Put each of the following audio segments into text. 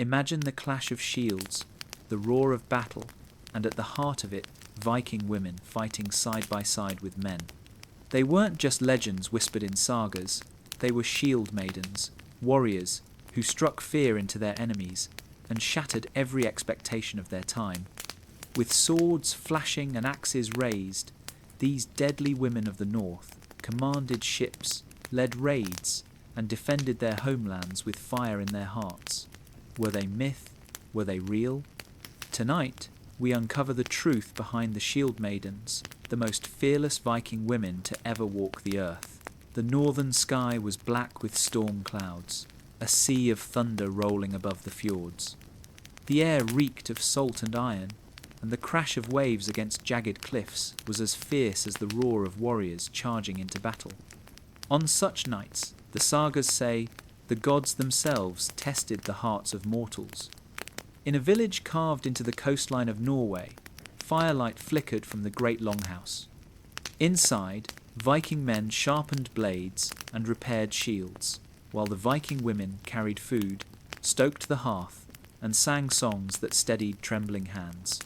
Imagine the clash of shields, the roar of battle, and at the heart of it, Viking women fighting side by side with men. They weren't just legends whispered in sagas, they were shield maidens, warriors who struck fear into their enemies and shattered every expectation of their time. With swords flashing and axes raised, these deadly women of the north commanded ships, led raids, and defended their homelands with fire in their hearts. Were they myth? Were they real? Tonight, we uncover the truth behind the shield maidens, the most fearless Viking women to ever walk the earth. The northern sky was black with storm clouds, a sea of thunder rolling above the fjords. The air reeked of salt and iron, and the crash of waves against jagged cliffs was as fierce as the roar of warriors charging into battle. On such nights, the sagas say, the gods themselves tested the hearts of mortals. In a village carved into the coastline of Norway, firelight flickered from the great longhouse. Inside, Viking men sharpened blades and repaired shields, while the Viking women carried food, stoked the hearth, and sang songs that steadied trembling hands.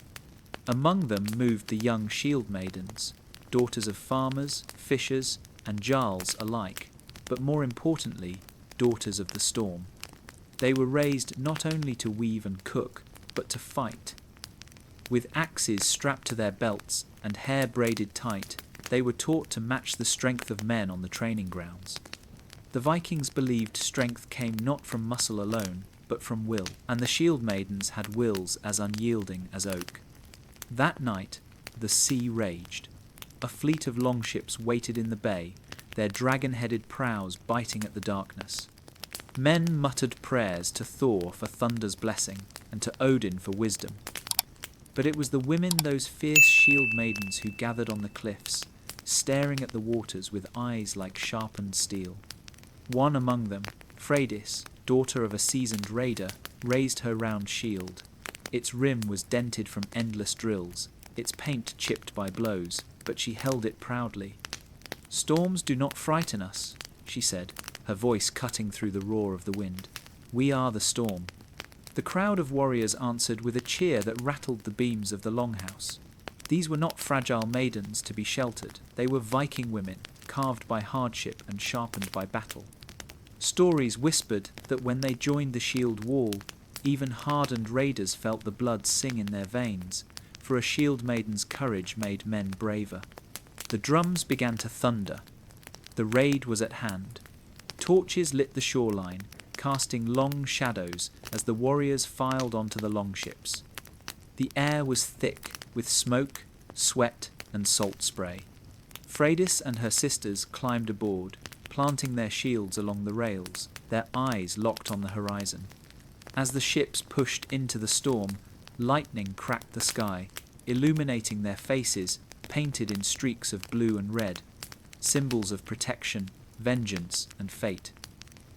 Among them moved the young shield maidens, daughters of farmers, fishers, and jarls alike, but more importantly, daughters of the storm. They were raised not only to weave and cook, but to fight. With axes strapped to their belts and hair braided tight, they were taught to match the strength of men on the training grounds. The Vikings believed strength came not from muscle alone, but from will, and the shield maidens had wills as unyielding as oak. That night, the sea raged. A fleet of longships waited in the bay, their dragon-headed prows biting at the darkness. Men muttered prayers to Thor for thunder's blessing and to Odin for wisdom. But it was the women, those fierce shield maidens who gathered on the cliffs, staring at the waters with eyes like sharpened steel. One among them, Freydis, daughter of a seasoned raider, raised her round shield. Its rim was dented from endless drills, its paint chipped by blows, but she held it proudly. "Storms do not frighten us," she said, her voice cutting through the roar of the wind. "We are the storm." The crowd of warriors answered with a cheer that rattled the beams of the longhouse. These were not fragile maidens to be sheltered. They were Viking women, carved by hardship and sharpened by battle. Stories whispered that when they joined the shield wall, even hardened raiders felt the blood sing in their veins, for a shield maiden's courage made men braver. The drums began to thunder. The raid was at hand. Torches lit the shoreline, casting long shadows as the warriors filed onto the longships. The air was thick with smoke, sweat, and salt spray. Freydis and her sisters climbed aboard, planting their shields along the rails, their eyes locked on the horizon. As the ships pushed into the storm, lightning cracked the sky, illuminating their faces painted in streaks of blue and red, symbols of protection, vengeance, and fate.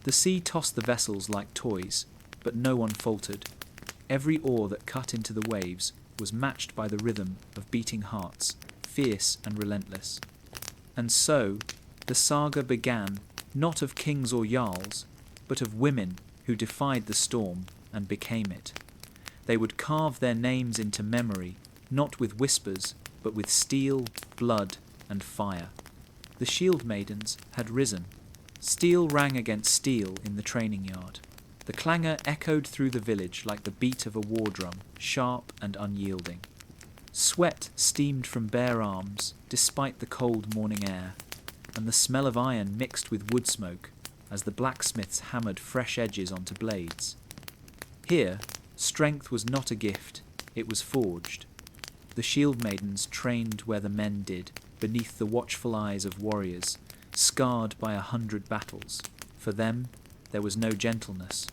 The sea tossed the vessels like toys, but no one faltered. Every oar that cut into the waves was matched by the rhythm of beating hearts, fierce and relentless. And so, the saga began, not of kings or jarls, but of women who defied the storm and became it. They would carve their names into memory, not with whispers, but with steel, blood, and fire. The shield maidens had risen. Steel rang against steel in the training yard. The clangor echoed through the village like the beat of a war drum, sharp and unyielding. Sweat steamed from bare arms, despite the cold morning air, and the smell of iron mixed with wood smoke as the blacksmiths hammered fresh edges onto blades. Here, strength was not a gift, it was forged. The shield maidens trained where the men did, beneath the watchful eyes of warriors, scarred by 100 battles. For them, there was no gentleness.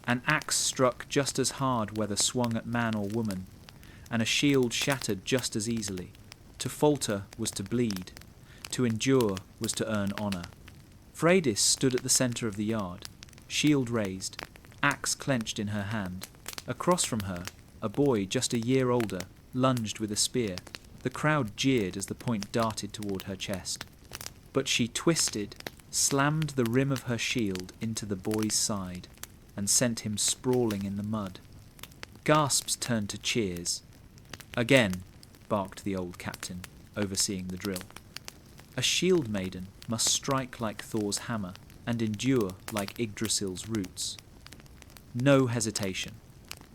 An axe struck just as hard whether swung at man or woman, and a shield shattered just as easily. To falter was to bleed. To endure was to earn honour. Freydis stood at the centre of the yard, shield raised, axe clenched in her hand. Across from her, a boy just a year older lunged with a spear. The crowd jeered as the point darted toward her chest. But she twisted, slammed the rim of her shield into the boy's side. and sent him sprawling in the mud. Gasps turned to cheers. "Again," barked the old captain, overseeing the drill. "A shield maiden must strike like Thor's hammer and endure like Yggdrasil's roots." No hesitation.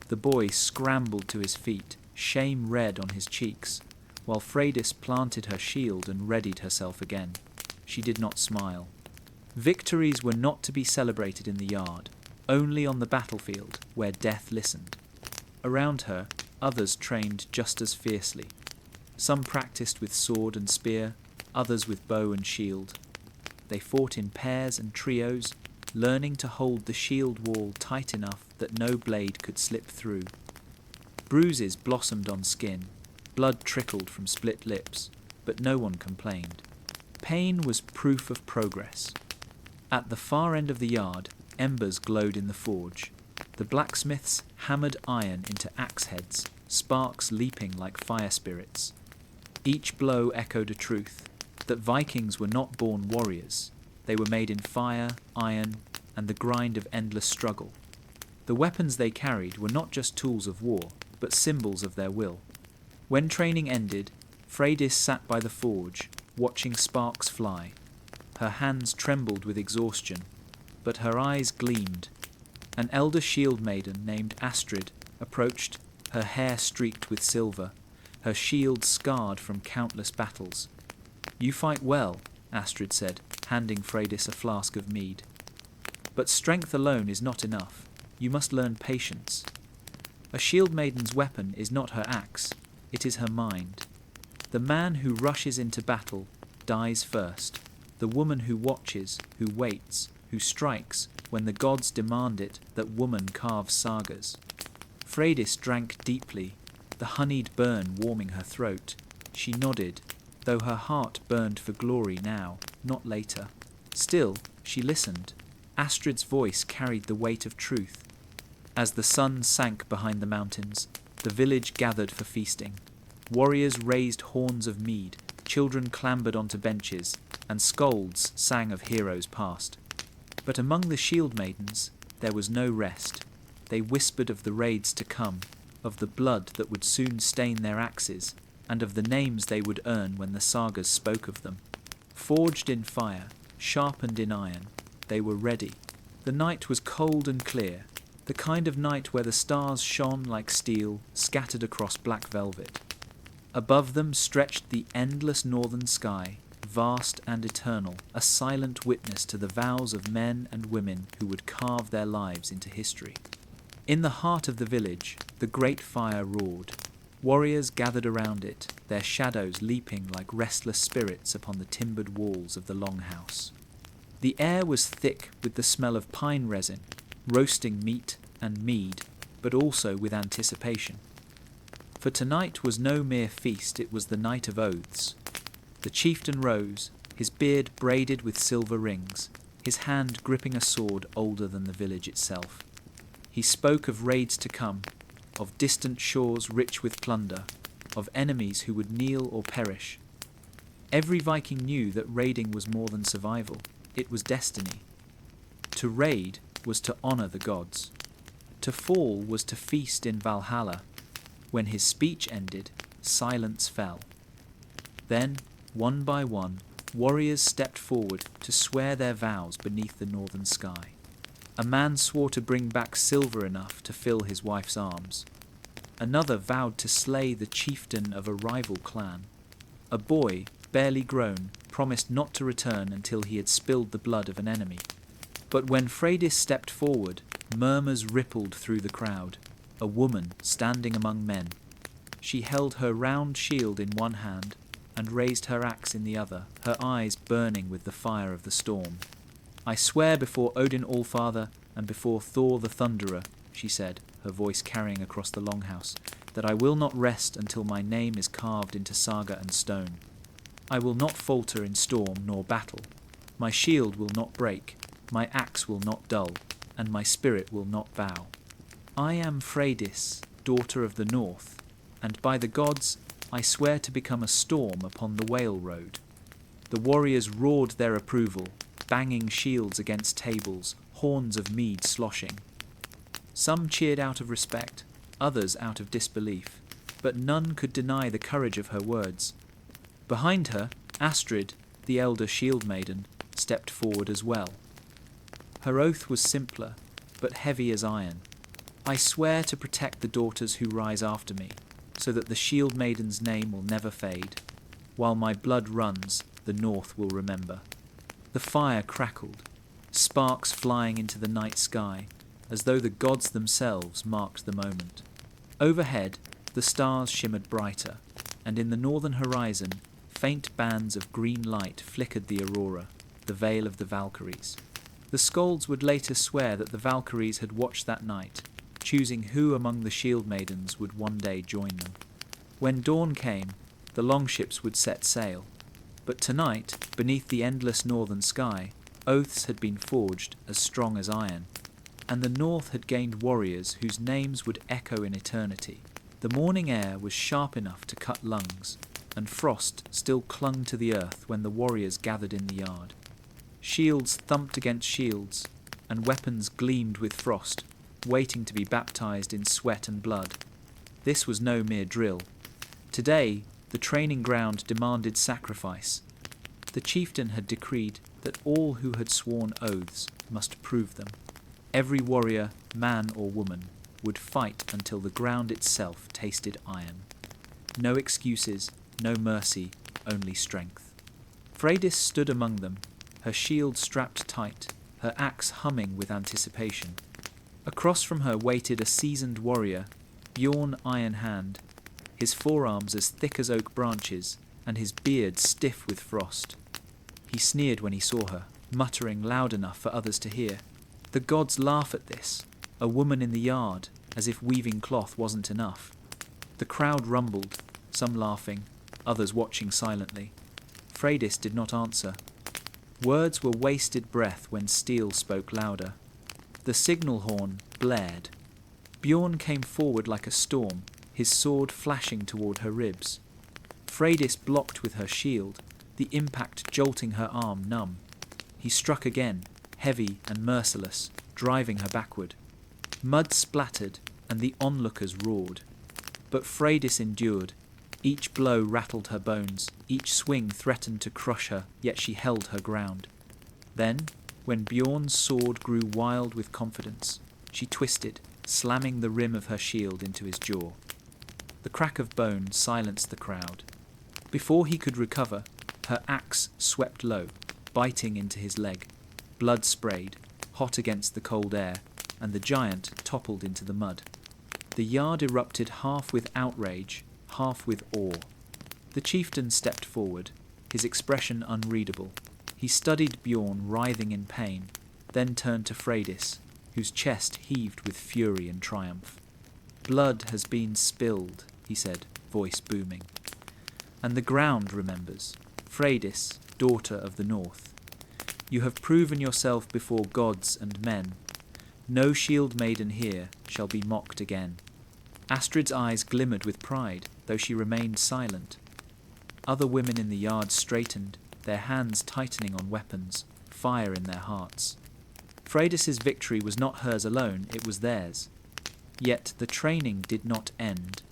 The boy scrambled to his feet, shame red on his cheeks, while Freydis planted her shield and readied herself again. She did not smile. Victories were not to be celebrated in the yard, only on the battlefield where death listened. Around her, others trained just as fiercely. Some practiced with sword and spear, others with bow and shield. They fought in pairs and trios, learning to hold the shield wall tight enough that no blade could slip through. Bruises blossomed on skin, blood trickled from split lips, but no one complained. Pain was proof of progress. At the far end of the yard, embers glowed in the forge. The blacksmiths hammered iron into axe heads, sparks leaping like fire spirits. Each blow echoed a truth, that Vikings were not born warriors. They were made in fire, iron, and the grind of endless struggle. The weapons they carried were not just tools of war, but symbols of their will. When training ended, Freydis sat by the forge, watching sparks fly. Her hands trembled with exhaustion, but her eyes gleamed. An elder shield maiden named Astrid approached, her hair streaked with silver, her shield scarred from countless battles. "You fight well," Astrid said, handing Freydis a flask of mead. "But strength alone is not enough. You must learn patience. A shield maiden's weapon is not her axe, it is her mind. The man who rushes into battle dies first. The woman who watches, who waits, who strikes, when the gods demand it, that woman carves sagas." Freydis drank deeply, the honeyed burn warming her throat. She nodded, though her heart burned for glory now, not later. Still, she listened. Astrid's voice carried the weight of truth. As the sun sank behind the mountains, the village gathered for feasting. Warriors raised horns of mead, children clambered onto benches, and skalds sang of heroes past. But among the shield maidens, there was no rest. They whispered of the raids to come, of the blood that would soon stain their axes, and of the names they would earn when the sagas spoke of them. Forged in fire, sharpened in iron, they were ready. The night was cold and clear, the kind of night where the stars shone like steel scattered across black velvet. Above them stretched the endless northern sky, vast and eternal, a silent witness to the vows of men and women who would carve their lives into history. In the heart of the village, the great fire roared. Warriors gathered around it, their shadows leaping like restless spirits upon the timbered walls of the longhouse. The air was thick with the smell of pine resin, roasting meat and mead, but also with anticipation. For tonight was no mere feast, it was the night of oaths. The chieftain rose, his beard braided with silver rings, his hand gripping a sword older than the village itself. He spoke of raids to come, of distant shores rich with plunder, of enemies who would kneel or perish. Every Viking knew that raiding was more than survival, it was destiny. To raid was to honour the gods. To fall was to feast in Valhalla. When his speech ended, silence fell. Then, one by one, warriors stepped forward to swear their vows beneath the northern sky. A man swore to bring back silver enough to fill his wife's arms. Another vowed to slay the chieftain of a rival clan. A boy, barely grown, promised not to return until he had spilled the blood of an enemy. But when Freydis stepped forward, murmurs rippled through the crowd. A woman standing among men. She held her round shield in one hand and raised her axe in the other, her eyes burning with the fire of the storm. "I swear before Odin Allfather and before Thor the Thunderer," she said, her voice carrying across the longhouse, "that I will not rest until my name is carved into saga and stone. I will not falter in storm nor battle. My shield will not break, my axe will not dull, and my spirit will not bow. I am Freydis, daughter of the North, and by the gods I swear to become a storm upon the whale road." The warriors roared their approval, banging shields against tables, horns of mead sloshing. Some cheered out of respect, others out of disbelief, but none could deny the courage of her words. Behind her, Astrid, the elder shield maiden, stepped forward as well. Her oath was simpler, but heavy as iron. I swear to protect the daughters who rise after me, so that the shield maiden's name will never fade. While my blood runs, the North will remember. The fire crackled, sparks flying into the night sky, as though the gods themselves marked the moment. Overhead, the stars shimmered brighter, and in the northern horizon, faint bands of green light flickered the aurora, the veil of the Valkyries. The Skalds would later swear that the Valkyries had watched that night, choosing who among the shield maidens would one day join them. When dawn came, the longships would set sail, but tonight, beneath the endless northern sky, oaths had been forged as strong as iron, and the North had gained warriors whose names would echo in eternity. The morning air was sharp enough to cut lungs, and frost still clung to the earth when the warriors gathered in the yard. Shields thumped against shields, and weapons gleamed with frost, waiting to be baptized in sweat and blood. This was no mere drill. Today, the training ground demanded sacrifice. The chieftain had decreed that all who had sworn oaths must prove them. Every warrior, man or woman, would fight until the ground itself tasted iron. No excuses, no mercy, only strength. Freydis stood among them, her shield strapped tight, her axe humming with anticipation. Across from her waited a seasoned warrior, Bjorn Iron Hand, his forearms as thick as oak branches, and his beard stiff with frost. He sneered when he saw her, muttering loud enough for others to hear. The gods laugh at this, a woman in the yard, as if weaving cloth wasn't enough. The crowd rumbled, some laughing, others watching silently. Freydis did not answer. Words were wasted breath when steel spoke louder. The signal horn blared. Bjorn came forward like a storm, his sword flashing toward her ribs. Freydis blocked with her shield, the impact jolting her arm numb. He struck again, heavy and merciless, driving her backward. Mud splattered, and the onlookers roared. But Freydis endured. Each blow rattled her bones, each swing threatened to crush her, yet she held her ground. Then, when Bjorn's sword grew wild with confidence, she twisted, slamming the rim of her shield into his jaw. The crack of bone silenced the crowd. Before he could recover, her axe swept low, biting into his leg. Blood sprayed, hot against the cold air, and the giant toppled into the mud. The yard erupted half with outrage, half with awe. The chieftain stepped forward, his expression unreadable. He studied Bjorn writhing in pain, then turned to Freydis, whose chest heaved with fury and triumph. "Blood has been spilled," he said, voice booming. "And the ground remembers. Freydis, daughter of the North. You have proven yourself before gods and men. No shield maiden here shall be mocked again." Astrid's eyes glimmered with pride, though she remained silent. Other women in the yard straightened, their hands tightening on weapons, fire in their hearts. Freydis's victory was not hers alone, it was theirs. Yet the training did not end.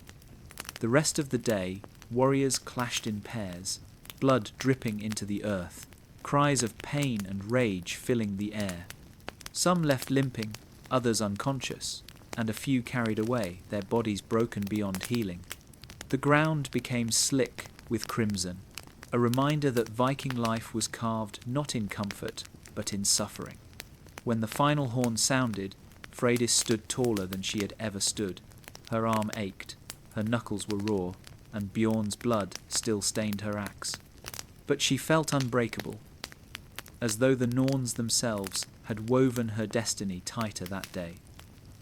The rest of the day, warriors clashed in pairs, blood dripping into the earth, cries of pain and rage filling the air. Some left limping, others unconscious, and a few carried away, their bodies broken beyond healing. The ground became slick with crimson, a reminder that Viking life was carved not in comfort, but in suffering. When the final horn sounded, Freydis stood taller than she had ever stood. Her arm ached, her knuckles were raw, and Bjorn's blood still stained her axe. But she felt unbreakable, as though the Norns themselves had woven her destiny tighter that day.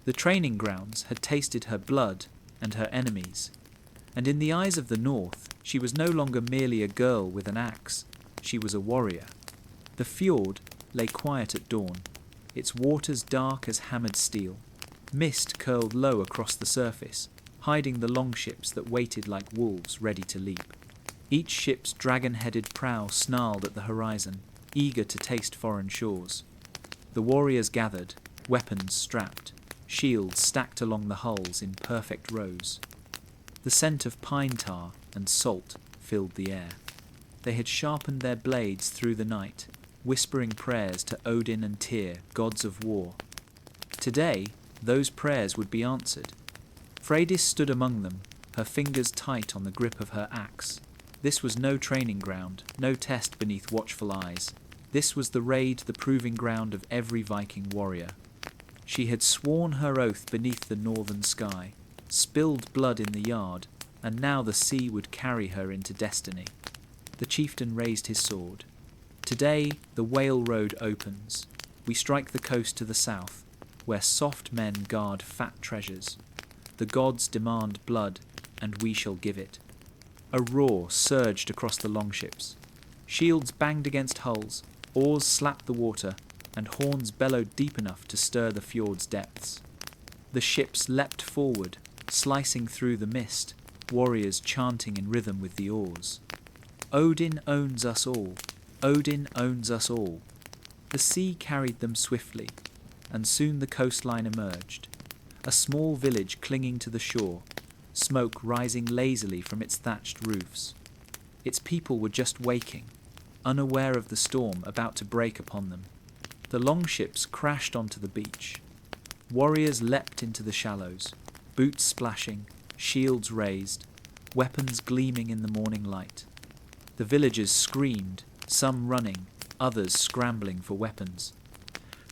The training grounds had tasted her blood and her enemies, and in the eyes of the North, she was no longer merely a girl with an axe, she was a warrior. The fjord lay quiet at dawn, its waters dark as hammered steel. Mist curled low across the surface, hiding the longships that waited like wolves ready to leap. Each ship's dragon-headed prow snarled at the horizon, eager to taste foreign shores. The warriors gathered, weapons strapped. shields stacked along the hulls in perfect rows. The scent of pine tar and salt filled the air. They had sharpened their blades through the night, whispering prayers to Odin and Tyr, gods of war. Today, those prayers would be answered. Freydis stood among them, her fingers tight on the grip of her axe. This was no training ground, no test beneath watchful eyes. This was the raid, the proving ground of every Viking warrior. She had sworn her oath beneath the northern sky, spilled blood in the yard, and now the sea would carry her into destiny. The chieftain raised his sword. Today, the Whale Road opens. We strike the coast to the south, where soft men guard fat treasures. The gods demand blood, and we shall give it. A roar surged across the longships. Shields banged against hulls, oars slapped the water, and horns bellowed deep enough to stir the fjord's depths. The ships leapt forward, slicing through the mist, warriors chanting in rhythm with the oars. Odin owns us all. Odin owns us all. The sea carried them swiftly, and soon the coastline emerged. A small village clinging to the shore, smoke rising lazily from its thatched roofs. Its people were just waking, unaware of the storm about to break upon them. The longships crashed onto the beach. Warriors leapt into the shallows, boots splashing, shields raised, weapons gleaming in the morning light. The villagers screamed, some running, others scrambling for weapons.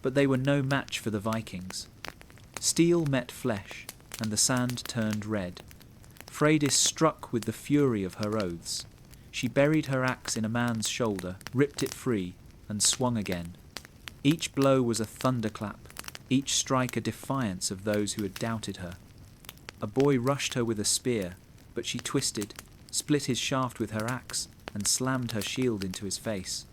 But they were no match for the Vikings. Steel met flesh, and the sand turned red. Freydis struck with the fury of her oaths. She buried her axe in a man's shoulder, ripped it free, and swung again. Each blow was a thunderclap, each strike a defiance of those who had doubted her. A boy rushed her with a spear, but she twisted, split his shaft with her axe, and slammed her shield into his face.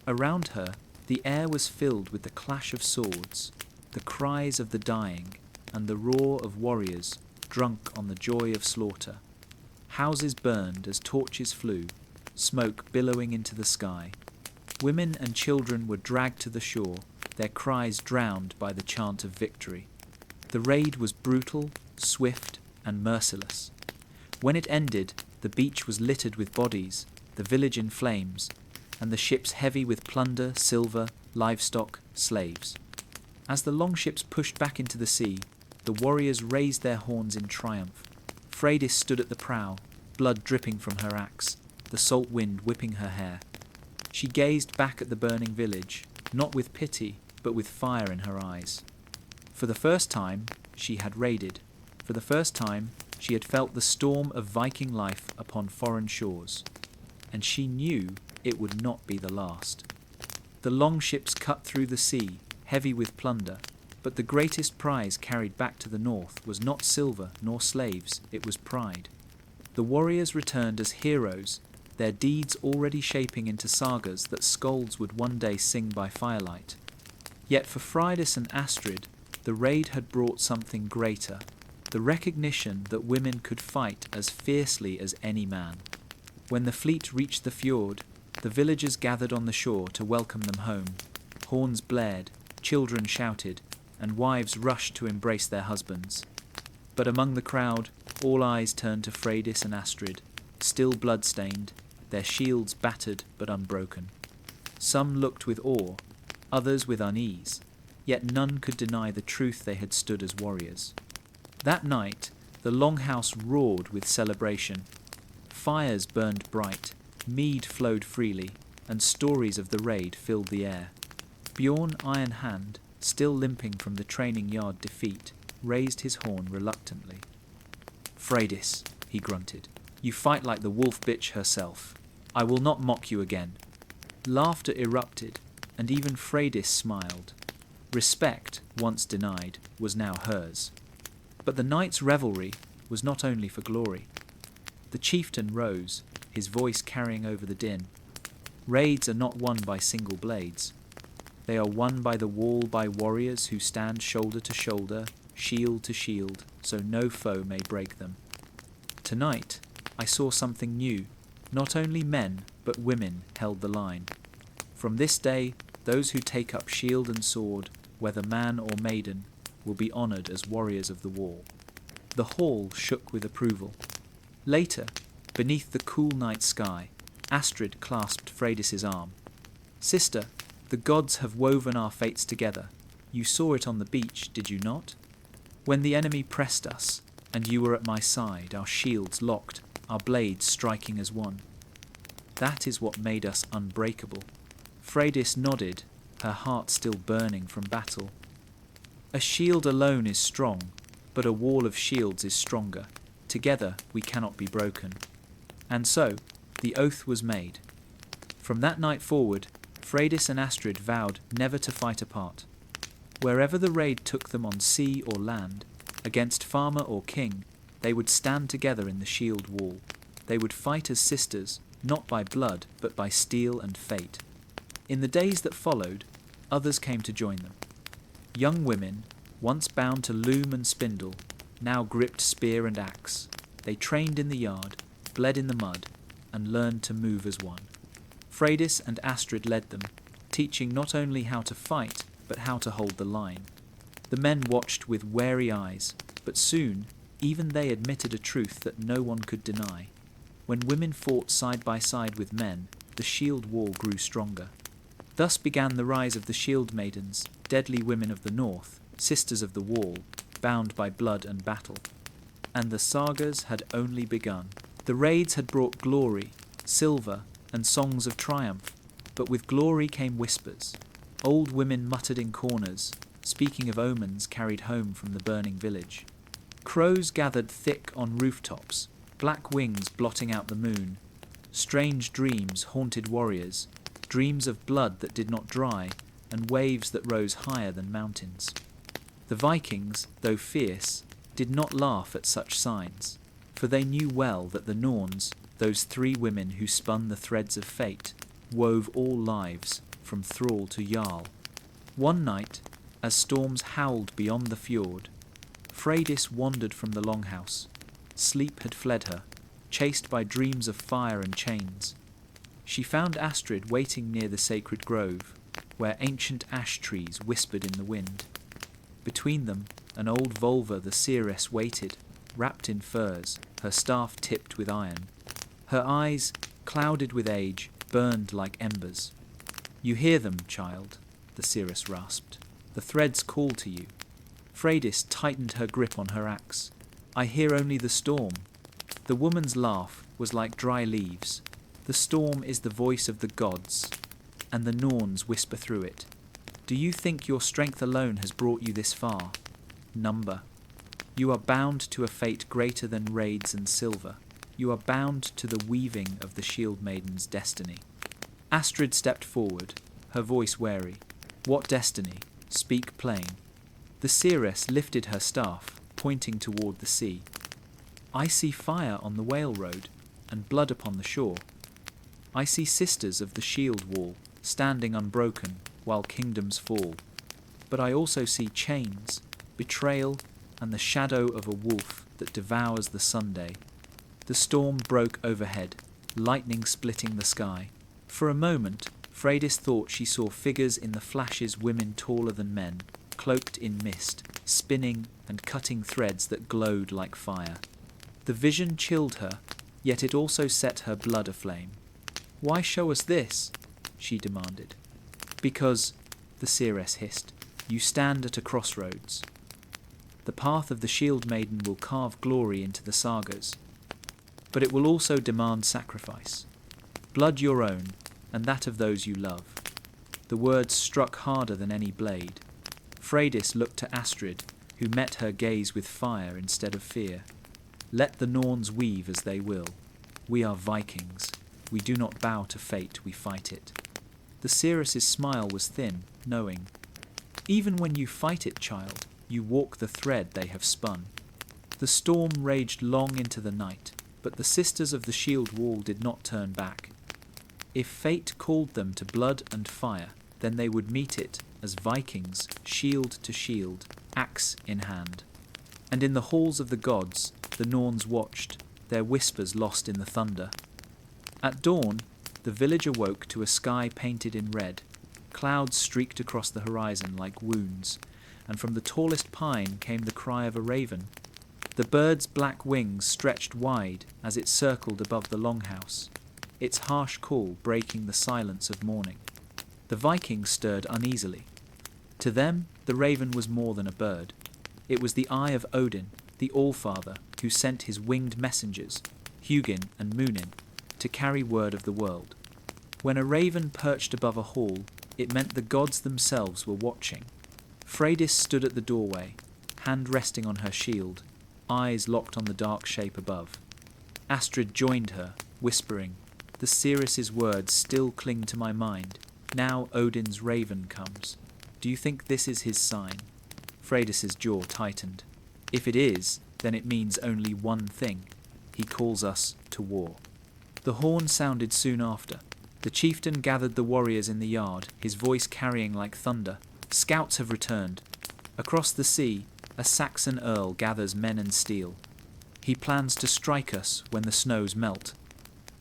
Around her, the air was filled with the clash of swords, the cries of the dying, and the roar of warriors drunk on the joy of slaughter. Houses burned as torches flew, smoke billowing into the sky. Women and children were dragged to the shore, their cries drowned by the chant of victory. The raid was brutal, swift, and merciless. When it ended, the beach was littered with bodies, the village in flames, and the ships heavy with plunder, silver, livestock, slaves. As the longships pushed back into the sea, the warriors raised their horns in triumph. Freydis stood at the prow, blood dripping from her axe, the salt wind whipping her hair. She gazed back at the burning village, not with pity, but with fire in her eyes. For the first time, she had raided. For the first time, she had felt the storm of Viking life upon foreign shores. And she knew it would not be the last. The longships cut through the sea, heavy with plunder, but the greatest prize carried back to the north was not silver nor slaves, it was pride. The warriors returned as heroes, their deeds already shaping into sagas that skalds would one day sing by firelight. Yet for Freydis and Astrid, the raid had brought something greater, the recognition that women could fight as fiercely as any man. When the fleet reached the fjord, the villagers gathered on the shore to welcome them home. Horns blared, children shouted, and wives rushed to embrace their husbands. But among the crowd, all eyes turned to Freydis and Astrid, still blood-stained, their shields battered but unbroken. Some looked with awe, others with unease, yet none could deny the truth they had stood as warriors. That night, the longhouse roared with celebration. Fires burned bright, mead flowed freely, and stories of the raid filled the air. Bjorn Iron Hand, still limping from the training yard defeat, raised his horn reluctantly. "Freydis," he grunted, "you fight like the wolf bitch herself. I will not mock you again." Laughter erupted, and even Freydis smiled. Respect, once denied, was now hers. But the night's revelry was not only for glory. The chieftain rose, his voice carrying over the din. Raids are not won by single blades. They are won by the wall by warriors who stand shoulder to shoulder, shield to shield, so no foe may break them. Tonight, I saw something new. Not only men, but women held the line. From this day, those who take up shield and sword, whether man or maiden, will be honoured as warriors of the wall. The hall shook with approval. Later, beneath the cool night sky, Astrid clasped Freydis's arm. "Sister, the gods have woven our fates together. You saw it on the beach, did you not? When the enemy pressed us, and you were at my side, our shields locked, our blades striking as one. That is what made us unbreakable." Freydis nodded, her heart still burning from battle. "A shield alone is strong, but a wall of shields is stronger. Together we cannot be broken." And so, the oath was made. From that night forward, Freydis and Astrid vowed never to fight apart. Wherever the raid took them on sea or land, against farmer or king, they would stand together in the shield wall. They would fight as sisters, not by blood, but by steel and fate. In the days that followed, others came to join them. Young women, once bound to loom and spindle, now gripped spear and axe. They trained in the yard, bled in the mud, and learned to move as one. Freydis and Astrid led them, teaching not only how to fight, but how to hold the line. The men watched with wary eyes, but soon even they admitted a truth that no one could deny. When women fought side by side with men, the shield wall grew stronger. Thus began the rise of the shield maidens, deadly women of the north, sisters of the wall, bound by blood and battle. And the sagas had only begun. The raids had brought glory, silver, and songs of triumph, but with glory came whispers. Old women muttered in corners, speaking of omens carried home from the burning village. Crows gathered thick on rooftops, black wings blotting out the moon. Strange dreams haunted warriors, dreams of blood that did not dry, and waves that rose higher than mountains. The Vikings, though fierce, did not laugh at such signs, for they knew well that the Norns, those three women who spun the threads of fate, wove all lives, from thrall to jarl. One night, as storms howled beyond the fjord, Freydis wandered from the longhouse. Sleep had fled her, chased by dreams of fire and chains. She found Astrid waiting near the sacred grove, where ancient ash trees whispered in the wind. Between them, an old Volva the seeress waited, wrapped in furs, her staff tipped with iron. Her eyes, clouded with age, burned like embers. "You hear them, child," the seeress rasped. "The threads call to you." Freydis tightened her grip on her axe. "I hear only the storm." The woman's laugh was like dry leaves. "The storm is the voice of the gods, and the Norns whisper through it. Do you think your strength alone has brought you this far? Number. You are bound to a fate greater than raids and silver. You are bound to the weaving of the shield maiden's destiny." Astrid stepped forward, her voice wary. "What destiny? Speak plain." The seeress lifted her staff, pointing toward the sea. "I see fire on the whale road, and blood upon the shore. I see sisters of the shield wall, standing unbroken, while kingdoms fall. But I also see chains, betrayal, and the shadow of a wolf that devours the Sunday." The storm broke overhead, lightning splitting the sky. For a moment, Freydis thought she saw figures in the flashes, women taller than men, cloaked in mist, spinning and cutting threads that glowed like fire. The vision chilled her, yet it also set her blood aflame. "Why show us this?" she demanded. "Because," the seeress hissed, "you stand at a crossroads. The path of the shield maiden will carve glory into the sagas, but it will also demand sacrifice. Blood your own, and that of those you love." The words struck harder than any blade. Freydis looked to Astrid, who met her gaze with fire instead of fear. "Let the Norns weave as they will. We are Vikings. We do not bow to fate, we fight it." The seeress's smile was thin, knowing. "Even when you fight it, child, you walk the thread they have spun." The storm raged long into the night, but the sisters of the shield wall did not turn back. If fate called them to blood and fire, then they would meet it as Vikings, shield to shield, axe in hand. And in the halls of the gods, the Norns watched, their whispers lost in the thunder. At dawn, the village awoke to a sky painted in red. Clouds streaked across the horizon like wounds, and from the tallest pine came the cry of a raven. The bird's black wings stretched wide as it circled above the longhouse, its harsh call breaking the silence of morning. The Vikings stirred uneasily. To them, the raven was more than a bird. It was the eye of Odin, the Allfather, who sent his winged messengers, Hugin and Munin, to carry word of the world. When a raven perched above a hall, it meant the gods themselves were watching. Freydis stood at the doorway, hand resting on her shield, eyes locked on the dark shape above. Astrid joined her, whispering, "The Ceres's words still cling to my mind. Now Odin's raven comes. Do you think this is his sign?" Freydis's jaw tightened. "If it is, then it means only one thing. He calls us to war." The horn sounded soon after. The chieftain gathered the warriors in the yard, his voice carrying like thunder. "Scouts have returned. Across the sea, a Saxon earl gathers men and steel. He plans to strike us when the snows melt.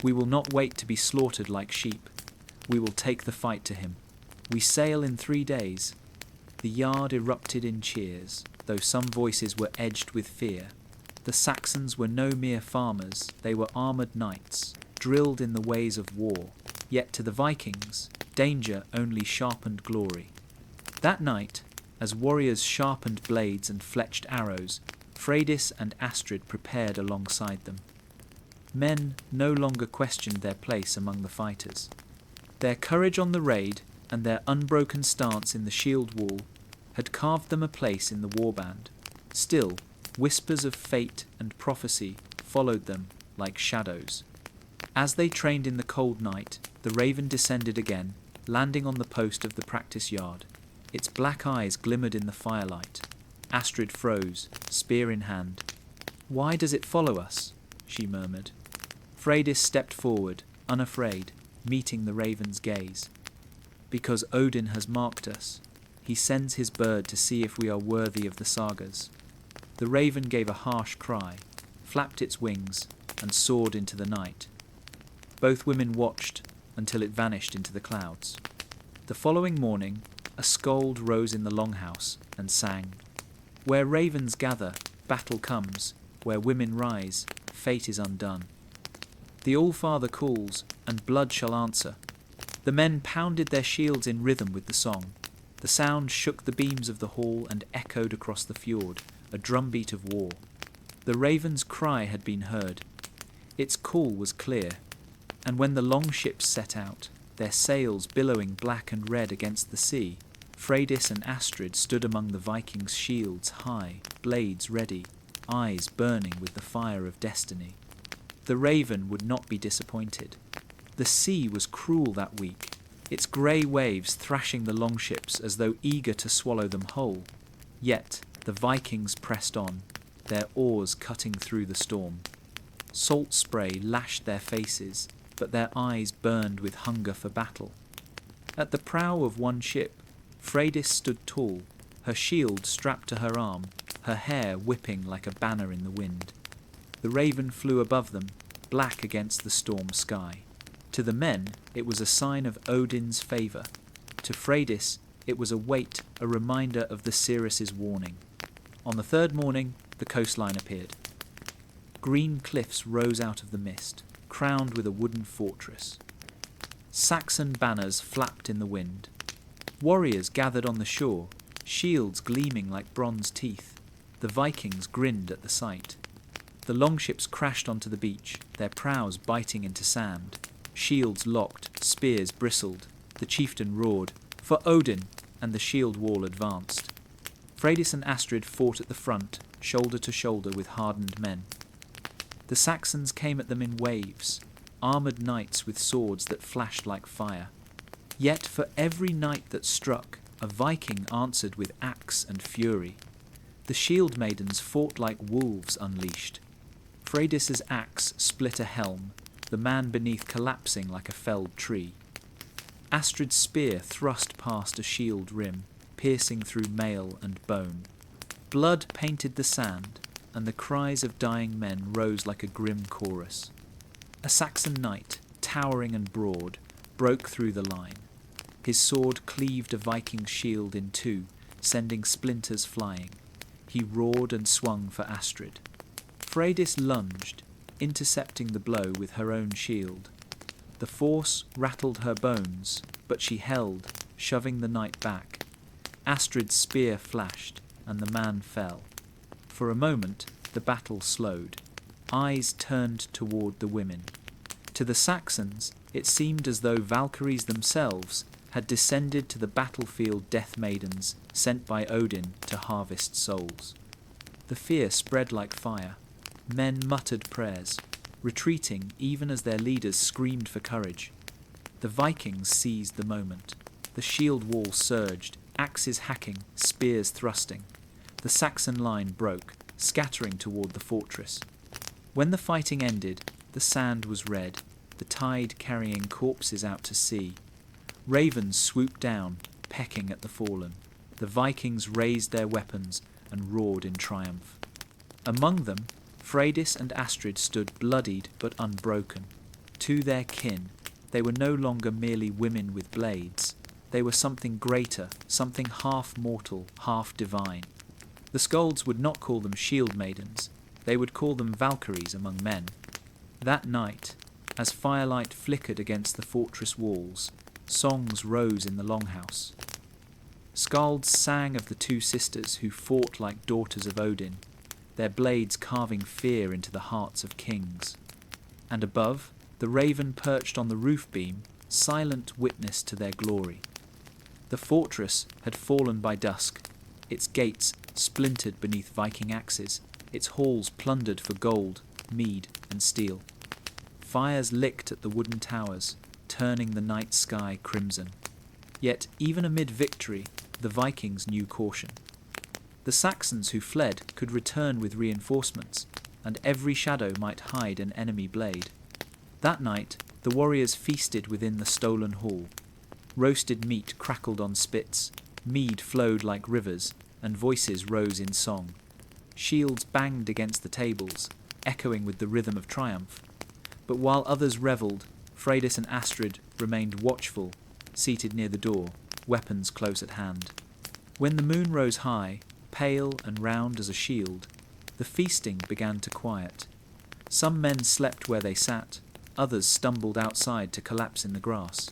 We will not wait to be slaughtered like sheep. We will take the fight to him. We sail in 3 days." The yard erupted in cheers, though some voices were edged with fear. The Saxons were no mere farmers, they were armoured knights, drilled in the ways of war. Yet to the Vikings, danger only sharpened glory. That night, as warriors sharpened blades and fletched arrows, Freydis and Astrid prepared alongside them. Men no longer questioned their place among the fighters. Their courage on the raid and their unbroken stance in the shield wall had carved them a place in the warband. Still, whispers of fate and prophecy followed them like shadows. As they trained in the cold night, the raven descended again, landing on the post of the practice yard. Its black eyes glimmered in the firelight. Astrid froze, spear in hand. "Why does it follow us?" she murmured. Freydis stepped forward, unafraid, meeting the raven's gaze. "Because Odin has marked us. He sends his bird to see if we are worthy of the sagas." The raven gave a harsh cry, flapped its wings, and soared into the night. Both women watched until it vanished into the clouds. The following morning, a scold rose in the longhouse and sang, "Where ravens gather, battle comes. Where women rise, fate is undone. The Allfather calls, and blood shall answer." The men pounded their shields in rhythm with the song. The sound shook the beams of the hall and echoed across the fjord, a drumbeat of war. The raven's cry had been heard. Its call was clear, and when the long ships set out, their sails billowing black and red against the sea, Freydis and Astrid stood among the Vikings' shields high, blades ready, eyes burning with the fire of destiny. The raven would not be disappointed. The sea was cruel that week, its grey waves thrashing the longships as though eager to swallow them whole. Yet the Vikings pressed on, their oars cutting through the storm. Salt spray lashed their faces, but their eyes burned with hunger for battle. At the prow of one ship, Freydis stood tall, her shield strapped to her arm, her hair whipping like a banner in the wind. The raven flew above them, black against the storm sky. To the men, it was a sign of Odin's favour. To Freydis, it was a weight, a reminder of the Ceres's warning. On the third morning, the coastline appeared. Green cliffs rose out of the mist, crowned with a wooden fortress. Saxon banners flapped in the wind. Warriors gathered on the shore, shields gleaming like bronze teeth. The Vikings grinned at the sight. The longships crashed onto the beach, their prows biting into sand. Shields locked, spears bristled. The chieftain roared, "For Odin!" and the shield wall advanced. Freydis and Astrid fought at the front, shoulder to shoulder with hardened men. The Saxons came at them in waves, armoured knights with swords that flashed like fire. Yet for every knight that struck, a Viking answered with axe and fury. The shield maidens fought like wolves unleashed. Freydis's axe split a helm, the man beneath collapsing like a felled tree. Astrid's spear thrust past a shield rim, piercing through mail and bone. Blood painted the sand, and the cries of dying men rose like a grim chorus. A Saxon knight, towering and broad, broke through the line. His sword cleaved a Viking's shield in two, sending splinters flying. He roared and swung for Astrid. Freydis lunged, intercepting the blow with her own shield. The force rattled her bones, but she held, shoving the knight back. Astrid's spear flashed, and the man fell. For a moment, the battle slowed. Eyes turned toward the women. To the Saxons, it seemed as though Valkyries themselves had descended to the battlefield death maidens sent by Odin to harvest souls. The fear spread like fire. Men muttered prayers, retreating even as their leaders screamed for courage. The Vikings seized the moment. The shield wall surged, axes hacking, spears thrusting. The Saxon line broke, scattering toward the fortress. When the fighting ended, the sand was red, the tide carrying corpses out to sea. Ravens swooped down, pecking at the fallen. The Vikings raised their weapons and roared in triumph. Among them, Freydis and Astrid stood bloodied but unbroken. To their kin, they were no longer merely women with blades. They were something greater, something half mortal, half divine. The Skalds would not call them shield maidens. They would call them Valkyries among men. That night, as firelight flickered against the fortress walls, songs rose in the longhouse. Skalds sang of the two sisters who fought like daughters of Odin, their blades carving fear into the hearts of kings. And above, the raven perched on the roof beam, silent witness to their glory. The fortress had fallen by dusk, its gates splintered beneath Viking axes, its halls plundered for gold, mead, and steel. Fires licked at the wooden towers, turning the night sky crimson. Yet, even amid victory, the Vikings knew caution. The Saxons who fled could return with reinforcements, and every shadow might hide an enemy blade. That night, the warriors feasted within the stolen hall. Roasted meat crackled on spits, mead flowed like rivers, and voices rose in song. Shields banged against the tables, echoing with the rhythm of triumph. But while others revelled, Freydis and Astrid remained watchful, seated near the door, weapons close at hand. When the moon rose high, pale and round as a shield, the feasting began to quiet. Some men slept where they sat, others stumbled outside to collapse in the grass.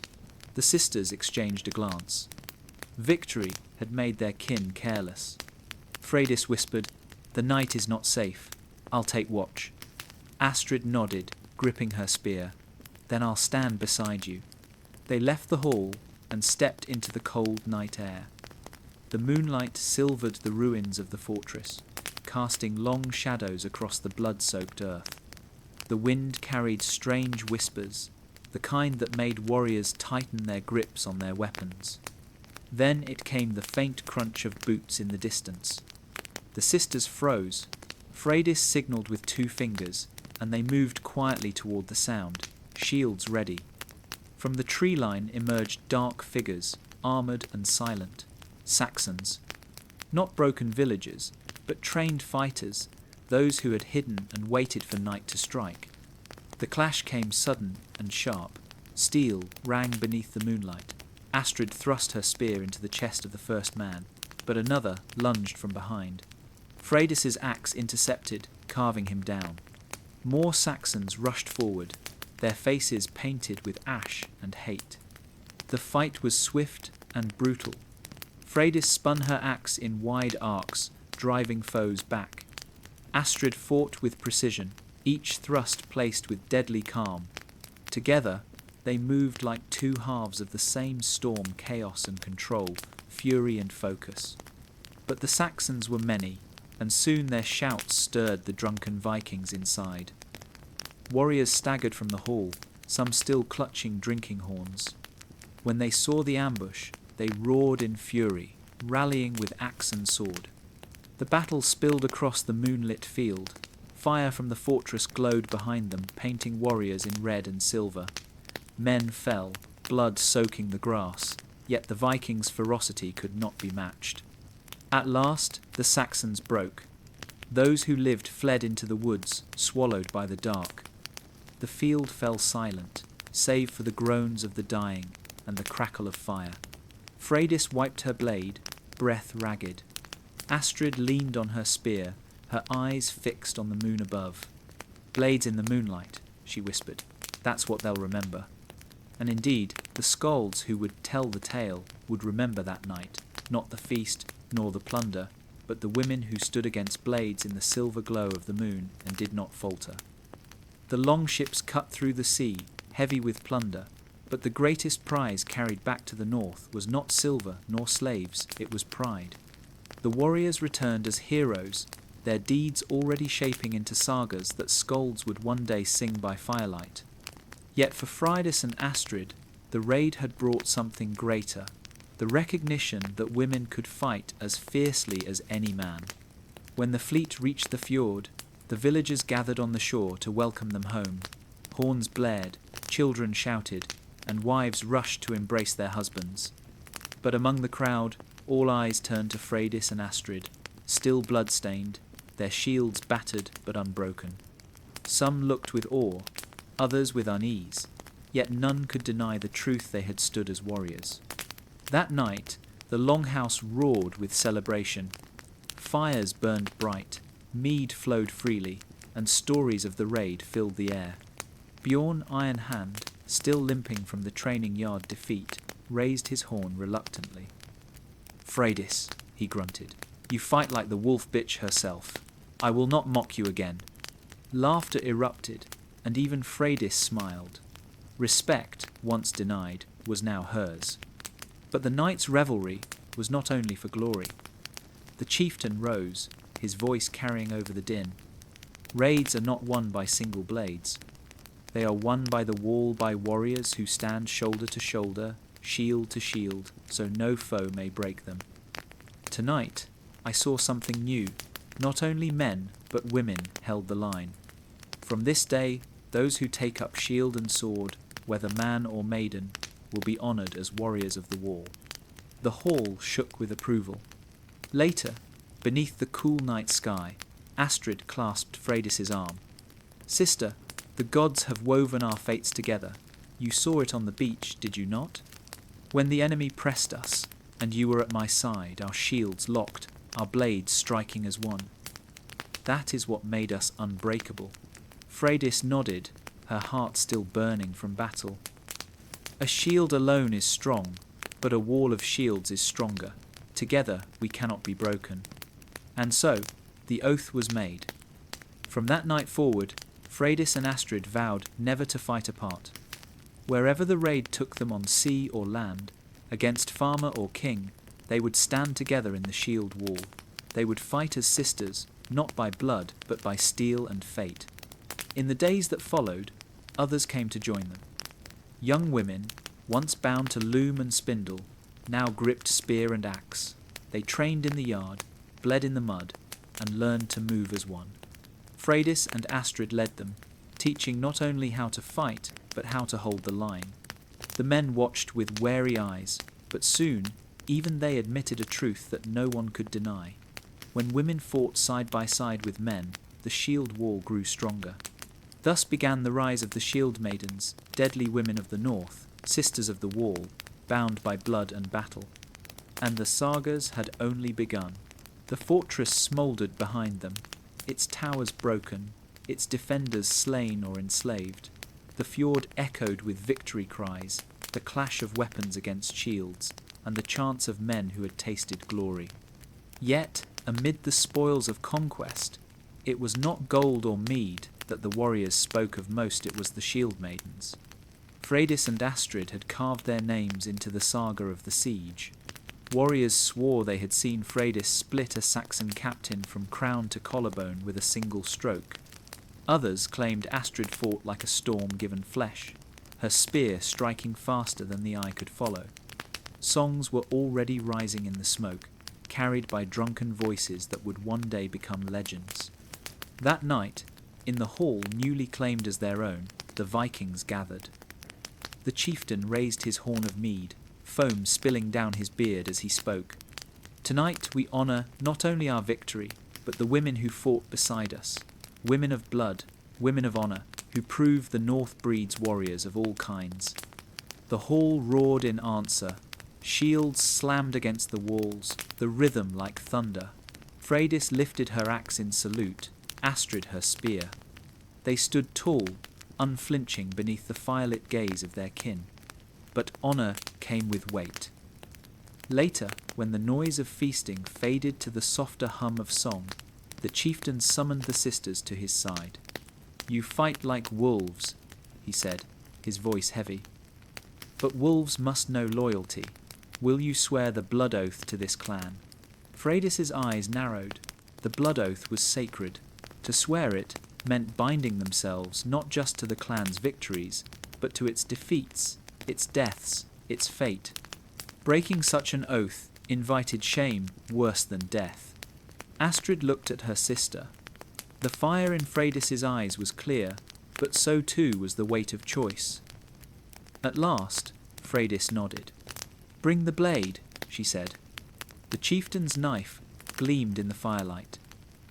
The sisters exchanged a glance. Victory had made their kin careless. Freydis whispered, "The night is not safe. I'll take watch." Astrid nodded, gripping her spear. "Then I'll stand beside you." They left the hall and stepped into the cold night air. The moonlight silvered the ruins of the fortress, casting long shadows across the blood-soaked earth. The wind carried strange whispers, the kind that made warriors tighten their grips on their weapons. Then it came the faint crunch of boots in the distance. The sisters froze. Freydis signalled with 2 fingers, and they moved quietly toward the sound, shields ready. From the tree line emerged dark figures, armoured and silent. Saxons. Not broken villagers, but trained fighters, those who had hidden and waited for night to strike. The clash came sudden and sharp. Steel rang beneath the moonlight. Astrid thrust her spear into the chest of the first man, but another lunged from behind. Freydis's axe intercepted, carving him down. More Saxons rushed forward, their faces painted with ash and hate. The fight was swift and brutal. Freydis spun her axe in wide arcs, driving foes back. Astrid fought with precision, each thrust placed with deadly calm. Together, they moved like 2 halves of the same storm, chaos and control, fury and focus. But the Saxons were many, and soon their shouts stirred the drunken Vikings inside. Warriors staggered from the hall, some still clutching drinking horns. When they saw the ambush, they roared in fury, rallying with axe and sword. The battle spilled across the moonlit field. Fire from the fortress glowed behind them, painting warriors in red and silver. Men fell, blood soaking the grass, yet the Vikings' ferocity could not be matched. At last, the Saxons broke. Those who lived fled into the woods, swallowed by the dark. The field fell silent, save for the groans of the dying and the crackle of fire. Freydis wiped her blade, breath ragged. Astrid leaned on her spear, her eyes fixed on the moon above. "Blades in the moonlight," she whispered. "That's what they'll remember." And indeed, the skalds who would tell the tale would remember that night, not the feast nor the plunder, but the women who stood against blades in the silver glow of the moon and did not falter. The longships cut through the sea, heavy with plunder, but the greatest prize carried back to the north was not silver nor slaves, it was pride. The warriors returned as heroes, their deeds already shaping into sagas that skalds would one day sing by firelight. Yet for Freydis and Astrid, the raid had brought something greater, the recognition that women could fight as fiercely as any man. When the fleet reached the fjord, the villagers gathered on the shore to welcome them home. Horns blared, children shouted, and wives rushed to embrace their husbands. But among the crowd, all eyes turned to Freydis and Astrid, still blood-stained, their shields battered but unbroken. Some looked with awe, others with unease, yet none could deny the truth they had stood as warriors. That night, the longhouse roared with celebration. Fires burned bright, mead flowed freely, and stories of the raid filled the air. Bjorn Iron Hand, still limping from the training yard defeat, raised his horn reluctantly. "Freydis," he grunted, "you fight like the wolf bitch herself. I will not mock you again." Laughter erupted, and even Freydis smiled. Respect, once denied, was now hers. But the night's revelry was not only for glory. The chieftain rose, his voice carrying over the din. Raids are not won by single blades. They are won by the wall by warriors who stand shoulder to shoulder, shield to shield, so no foe may break them. Tonight, I saw something new. Not only men, but women held the line. From this day, those who take up shield and sword, whether man or maiden, will be honoured as warriors of the wall. The hall shook with approval. Later, beneath the cool night sky, Astrid clasped Freydis's arm. "Sister, the gods have woven our fates together. You saw it on the beach, did you not? When the enemy pressed us, and you were at my side, our shields locked, our blades striking as one. That is what made us unbreakable." Freydis nodded, her heart still burning from battle. "A shield alone is strong, but a wall of shields is stronger. Together we cannot be broken." And so, the oath was made. From that night forward, Freydis and Astrid vowed never to fight apart. Wherever the raid took them on sea or land, against farmer or king, they would stand together in the shield wall. They would fight as sisters, not by blood, but by steel and fate. In the days that followed, others came to join them. Young women, once bound to loom and spindle, now gripped spear and axe. They trained in the yard, bled in the mud, and learned to move as one. Freydis and Astrid led them, teaching not only how to fight, but how to hold the line. The men watched with wary eyes, but soon even they admitted a truth that no one could deny. When women fought side by side with men, the shield wall grew stronger. Thus began the rise of the shield maidens, deadly women of the north, sisters of the wall, bound by blood and battle. And the sagas had only begun. The fortress smouldered behind them, its towers broken, its defenders slain or enslaved. The fjord echoed with victory cries, the clash of weapons against shields, and the chants of men who had tasted glory. Yet, amid the spoils of conquest, it was not gold or mead that the warriors spoke of most, it was the shield maidens. Freydis and Astrid had carved their names into the saga of the siege. Warriors swore they had seen Freydis split a Saxon captain from crown to collarbone with a single stroke. Others claimed Astrid fought like a storm given flesh, her spear striking faster than the eye could follow. Songs were already rising in the smoke, carried by drunken voices that would one day become legends. That night, in the hall newly claimed as their own, the Vikings gathered. The chieftain raised his horn of mead, foam spilling down his beard as he spoke. "Tonight we honour not only our victory, but the women who fought beside us, women of blood, women of honour, who prove the North breeds warriors of all kinds." The hall roared in answer, Shields slammed against the walls, the rhythm like thunder. Freydis lifted her axe in salute, Astrid her spear. They stood tall, unflinching beneath the firelit gaze of their kin. But honour came with weight. Later, when the noise of feasting faded to the softer hum of song, the chieftain summoned the sisters to his side. "You fight like wolves," he said, his voice heavy. "But wolves must know loyalty. Will you swear the blood oath to this clan?" Freydis's eyes narrowed. The blood oath was sacred. To swear it meant binding themselves not just to the clan's victories, but to its defeats, its deaths, its fate. Breaking such an oath invited shame worse than death. Astrid looked at her sister. The fire in Freydis's eyes was clear, but so too was the weight of choice. At last, Freydis nodded. "Bring the blade," she said. The chieftain's knife gleamed in the firelight.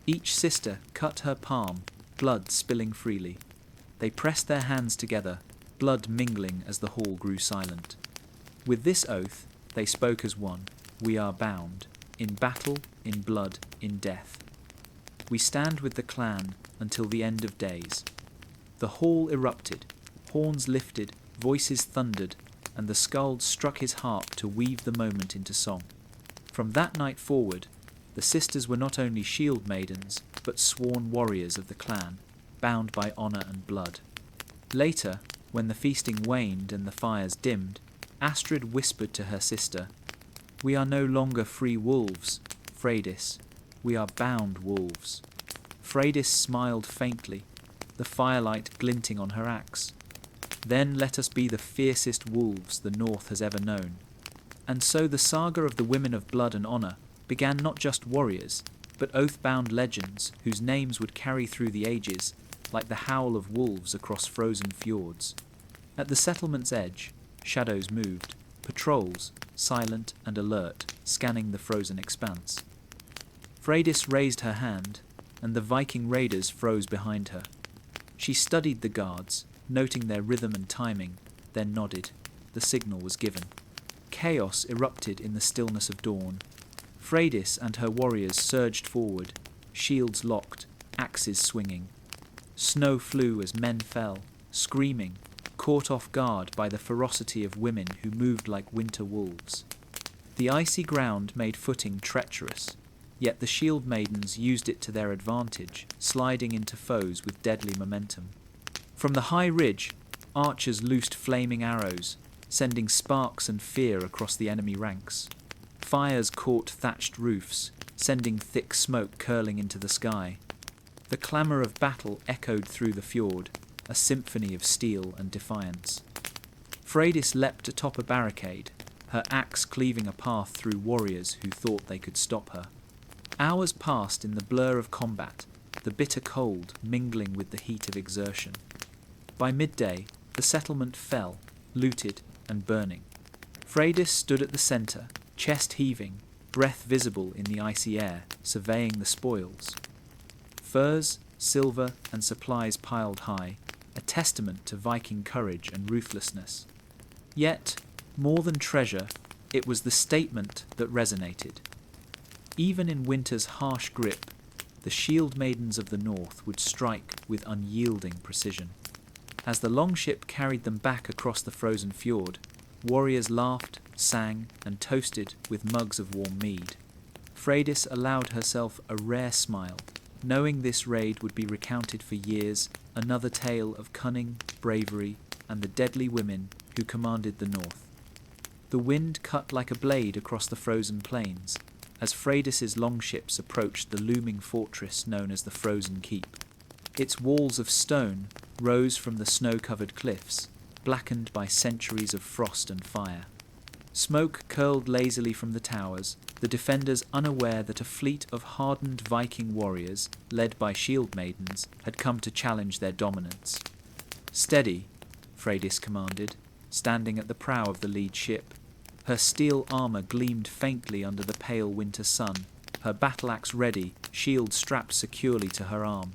Each sister cut her palm, blood spilling freely. They pressed their hands together, blood mingling as the hall grew silent. With this oath, they spoke as one. "We are bound, in battle, in blood, in death. We stand with the clan until the end of days." The hall erupted, horns lifted, voices thundered, and the skald struck his harp to weave the moment into song. From that night forward, the sisters were not only shield maidens, but sworn warriors of the clan, bound by honour and blood. Later, when the feasting waned and the fires dimmed, Astrid whispered to her sister, "We are no longer free wolves, Freydis. We are bound wolves." Freydis smiled faintly, the firelight glinting on her axe. "Then let us be the fiercest wolves the North has ever known." And so the saga of the women of blood and honour began not just warriors, but oath-bound legends whose names would carry through the ages, like the howl of wolves across frozen fjords. At the settlement's edge, shadows moved, patrols, silent and alert, scanning the frozen expanse. Freydis raised her hand, and the Viking raiders froze behind her. She studied the guards, noting their rhythm and timing, then nodded. The signal was given. Chaos erupted in the stillness of dawn. Freydis and her warriors surged forward, shields locked, axes swinging. Snow flew as men fell, screaming, caught off guard by the ferocity of women who moved like winter wolves. The icy ground made footing treacherous, yet the shield maidens used it to their advantage, sliding into foes with deadly momentum. From the high ridge, archers loosed flaming arrows, sending sparks and fear across the enemy ranks. Fires caught thatched roofs, sending thick smoke curling into the sky. The clamour of battle echoed through the fjord, a symphony of steel and defiance. Freydis leapt atop a barricade, her axe cleaving a path through warriors who thought they could stop her. Hours passed in the blur of combat, the bitter cold mingling with the heat of exertion. By midday, the settlement fell, looted and burning. Freydis stood at the centre, chest heaving, breath visible in the icy air, surveying the spoils. Furs, silver and supplies piled high, a testament to Viking courage and ruthlessness. Yet, more than treasure, it was the statement that resonated. Even in winter's harsh grip, the shield maidens of the north would strike with unyielding precision. As the longship carried them back across the frozen fjord, warriors laughed, sang, and toasted with mugs of warm mead. Freydis allowed herself a rare smile, knowing this raid would be recounted for years, another tale of cunning, bravery, and the deadly women who commanded the north. The wind cut like a blade across the frozen plains, as Freydis's longships approached the looming fortress known as the Frozen Keep. Its walls of stone rose from the snow-covered cliffs, blackened by centuries of frost and fire. Smoke curled lazily from the towers, the defenders unaware that a fleet of hardened Viking warriors, led by shield maidens, had come to challenge their dominance. "Steady," Freydis commanded, standing at the prow of the lead ship. Her steel armour gleamed faintly under the pale winter sun, her battle-axe ready, shield strapped securely to her arm.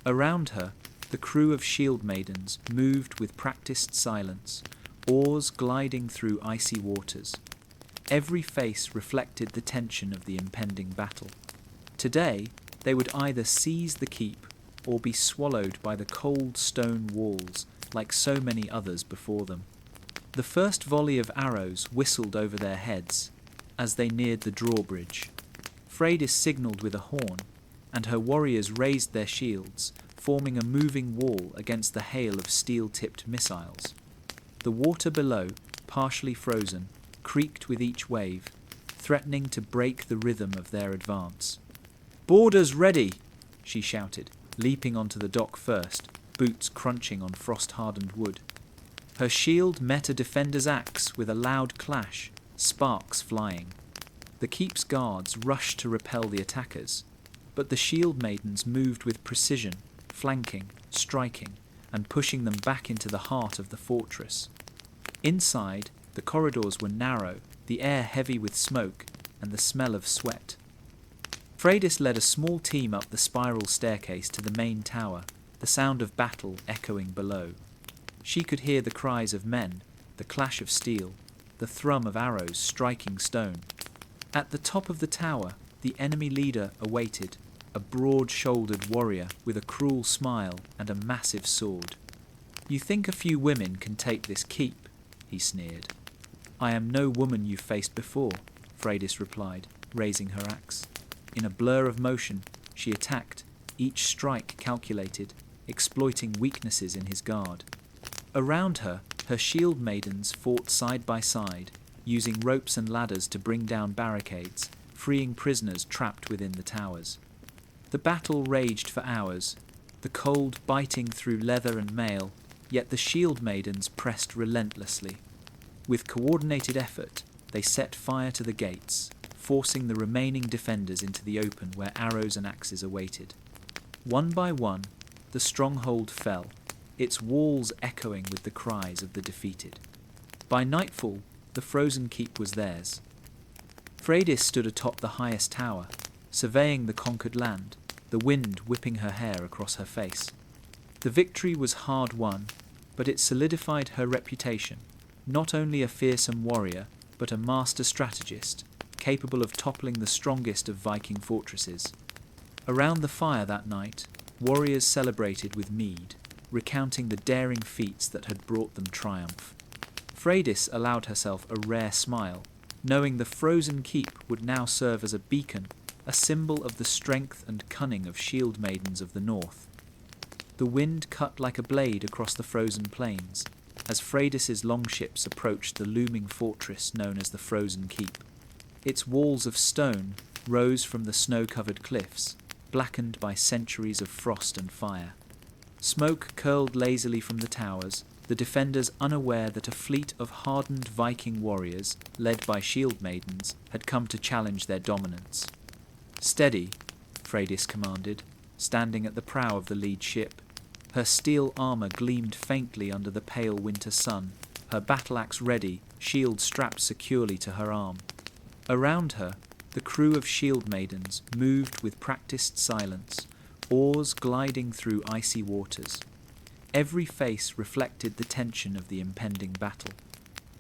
Around her, the crew of shield maidens moved with practiced silence, oars gliding through icy waters. Every face reflected the tension of the impending battle. Today, they would either seize the keep or be swallowed by the cold stone walls like so many others before them. The first volley of arrows whistled over their heads as they neared the drawbridge. Freydis signalled with a horn, and her warriors raised their shields, forming a moving wall against the hail of steel-tipped missiles. The water below, partially frozen, creaked with each wave, threatening to break the rhythm of their advance. "Boarders ready!" she shouted, leaping onto the dock first, boots crunching on frost-hardened wood. Her shield met a defender's axe with a loud clash, sparks flying. The keep's guards rushed to repel the attackers, but the shield maidens moved with precision, flanking, striking, and pushing them back into the heart of the fortress. Inside, the corridors were narrow, the air heavy with smoke and the smell of sweat. Freydis led a small team up the spiral staircase to the main tower, the sound of battle echoing below. She could hear the cries of men, the clash of steel, the thrum of arrows striking stone. At the top of the tower, the enemy leader awaited, a broad-shouldered warrior with a cruel smile and a massive sword. "You think a few women can take this keep?" he sneered. "I am no woman you've faced before," Freydis replied, raising her axe. In a blur of motion, she attacked, each strike calculated, exploiting weaknesses in his guard. Around her, her shield maidens fought side by side, using ropes and ladders to bring down barricades, freeing prisoners trapped within the towers. The battle raged for hours, the cold biting through leather and mail, yet the shield maidens pressed relentlessly. With coordinated effort, they set fire to the gates, forcing the remaining defenders into the open where arrows and axes awaited. One by one, the stronghold fell, its walls echoing with the cries of the defeated. By nightfall, the frozen keep was theirs. Freydis stood atop the highest tower, surveying the conquered land, the wind whipping her hair across her face. The victory was hard won, but it solidified her reputation, not only a fearsome warrior, but a master strategist, capable of toppling the strongest of Viking fortresses. Around the fire that night, warriors celebrated with mead, recounting the daring feats that had brought them triumph. Freydis allowed herself a rare smile, knowing the frozen keep would now serve as a beacon, a symbol of the strength and cunning of shield maidens of the north. The wind cut like a blade across the frozen plains, as Freydis's longships approached the looming fortress known as the Frozen Keep. Its walls of stone rose from the snow-covered cliffs, blackened by centuries of frost and fire. Smoke curled lazily from the towers, the defenders unaware that a fleet of hardened Viking warriors, led by shield maidens, had come to challenge their dominance. "Steady," Freydis commanded, standing at the prow of the lead ship. Her steel armour gleamed faintly under the pale winter sun, her battle-axe ready, shield strapped securely to her arm. Around her, the crew of shield maidens moved with practiced silence, oars gliding through icy waters. Every face reflected the tension of the impending battle.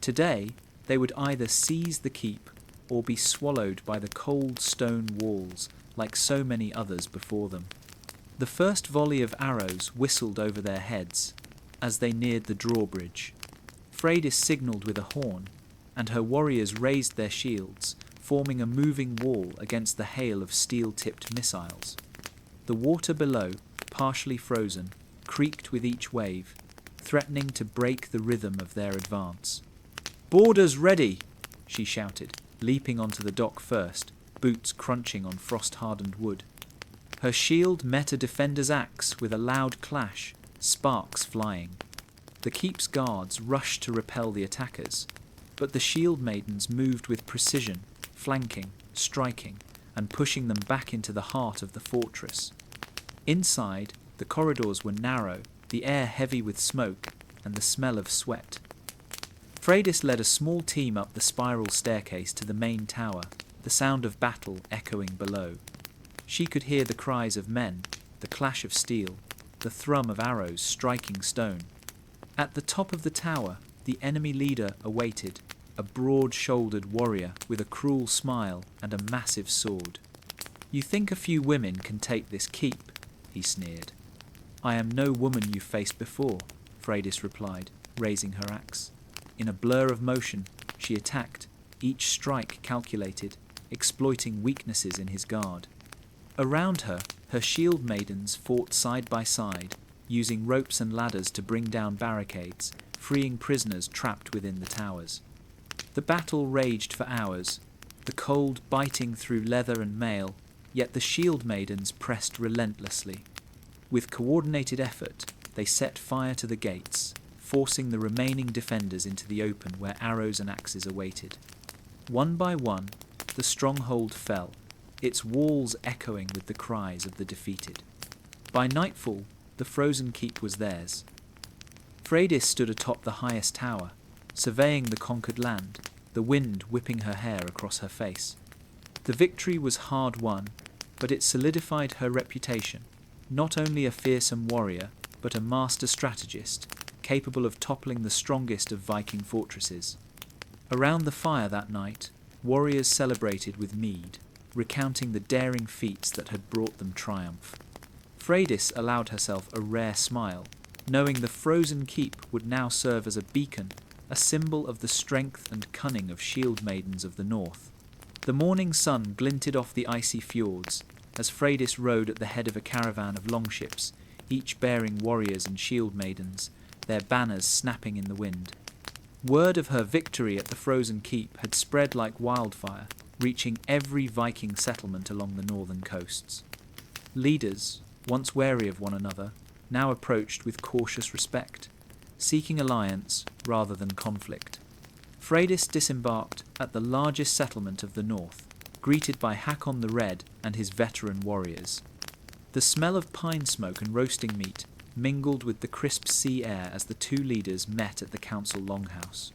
Today, they would either seize the keep or be swallowed by the cold stone walls like so many others before them. The first volley of arrows whistled over their heads as they neared the drawbridge. Freydis signalled with a horn, and her warriors raised their shields, forming a moving wall against the hail of steel-tipped missiles. The water below, partially frozen, creaked with each wave, threatening to break the rhythm of their advance. "Boarders ready!" she shouted, leaping onto the dock first, boots crunching on frost-hardened wood. Her shield met a defender's axe with a loud clash, sparks flying. The keep's guards rushed to repel the attackers, but the shield maidens moved with precision, flanking, striking, and pushing them back into the heart of the fortress. Inside, the corridors were narrow, the air heavy with smoke and the smell of sweat. Freydis led a small team up the spiral staircase to the main tower, the sound of battle echoing below. She could hear the cries of men, the clash of steel, the thrum of arrows striking stone. At the top of the tower, the enemy leader awaited, a broad-shouldered warrior with a cruel smile and a massive sword. "You think a few women can take this keep?" he sneered. "I am no woman you've faced before," Freydis replied, raising her axe. In a blur of motion, she attacked, each strike calculated, exploiting weaknesses in his guard. Around her, her shield maidens fought side by side, using ropes and ladders to bring down barricades, freeing prisoners trapped within the towers. The battle raged for hours, the cold biting through leather and mail, yet the shield maidens pressed relentlessly. With coordinated effort, they set fire to the gates, forcing the remaining defenders into the open where arrows and axes awaited. One by one, the stronghold fell, its walls echoing with the cries of the defeated. By nightfall, the frozen keep was theirs. Freydis stood atop the highest tower, surveying the conquered land, the wind whipping her hair across her face. The victory was hard won, but it solidified her reputation, not only a fearsome warrior, but a master strategist, capable of toppling the strongest of Viking fortresses. Around the fire that night, warriors celebrated with mead, recounting the daring feats that had brought them triumph. Freydis allowed herself a rare smile, knowing the frozen keep would now serve as a beacon, a symbol of the strength and cunning of shield maidens of the north. The morning sun glinted off the icy fjords as Freydis rode at the head of a caravan of longships, each bearing warriors and shield maidens, their banners snapping in the wind. Word of her victory at the frozen keep had spread like wildfire, reaching every Viking settlement along the northern coasts. Leaders, once wary of one another, now approached with cautious respect, seeking alliance rather than conflict. Freydis disembarked at the largest settlement of the north, greeted by Hakon the Red and his veteran warriors. The smell of pine smoke and roasting meat mingled with the crisp sea air as the two leaders met at the council longhouse.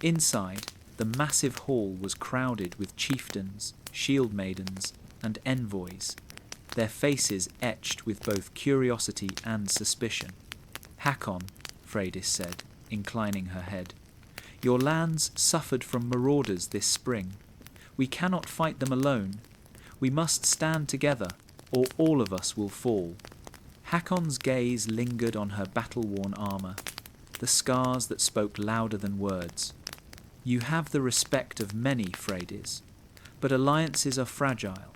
Inside, the massive hall was crowded with chieftains, shield maidens, and envoys, their faces etched with both curiosity and suspicion. "Hakon," Freydis said, inclining her head, "your lands suffered from marauders this spring. We cannot fight them alone. We must stand together, or all of us will fall." Hakon's gaze lingered on her battle-worn armour, the scars that spoke louder than words. "You have the respect of many, Freydis, but alliances are fragile.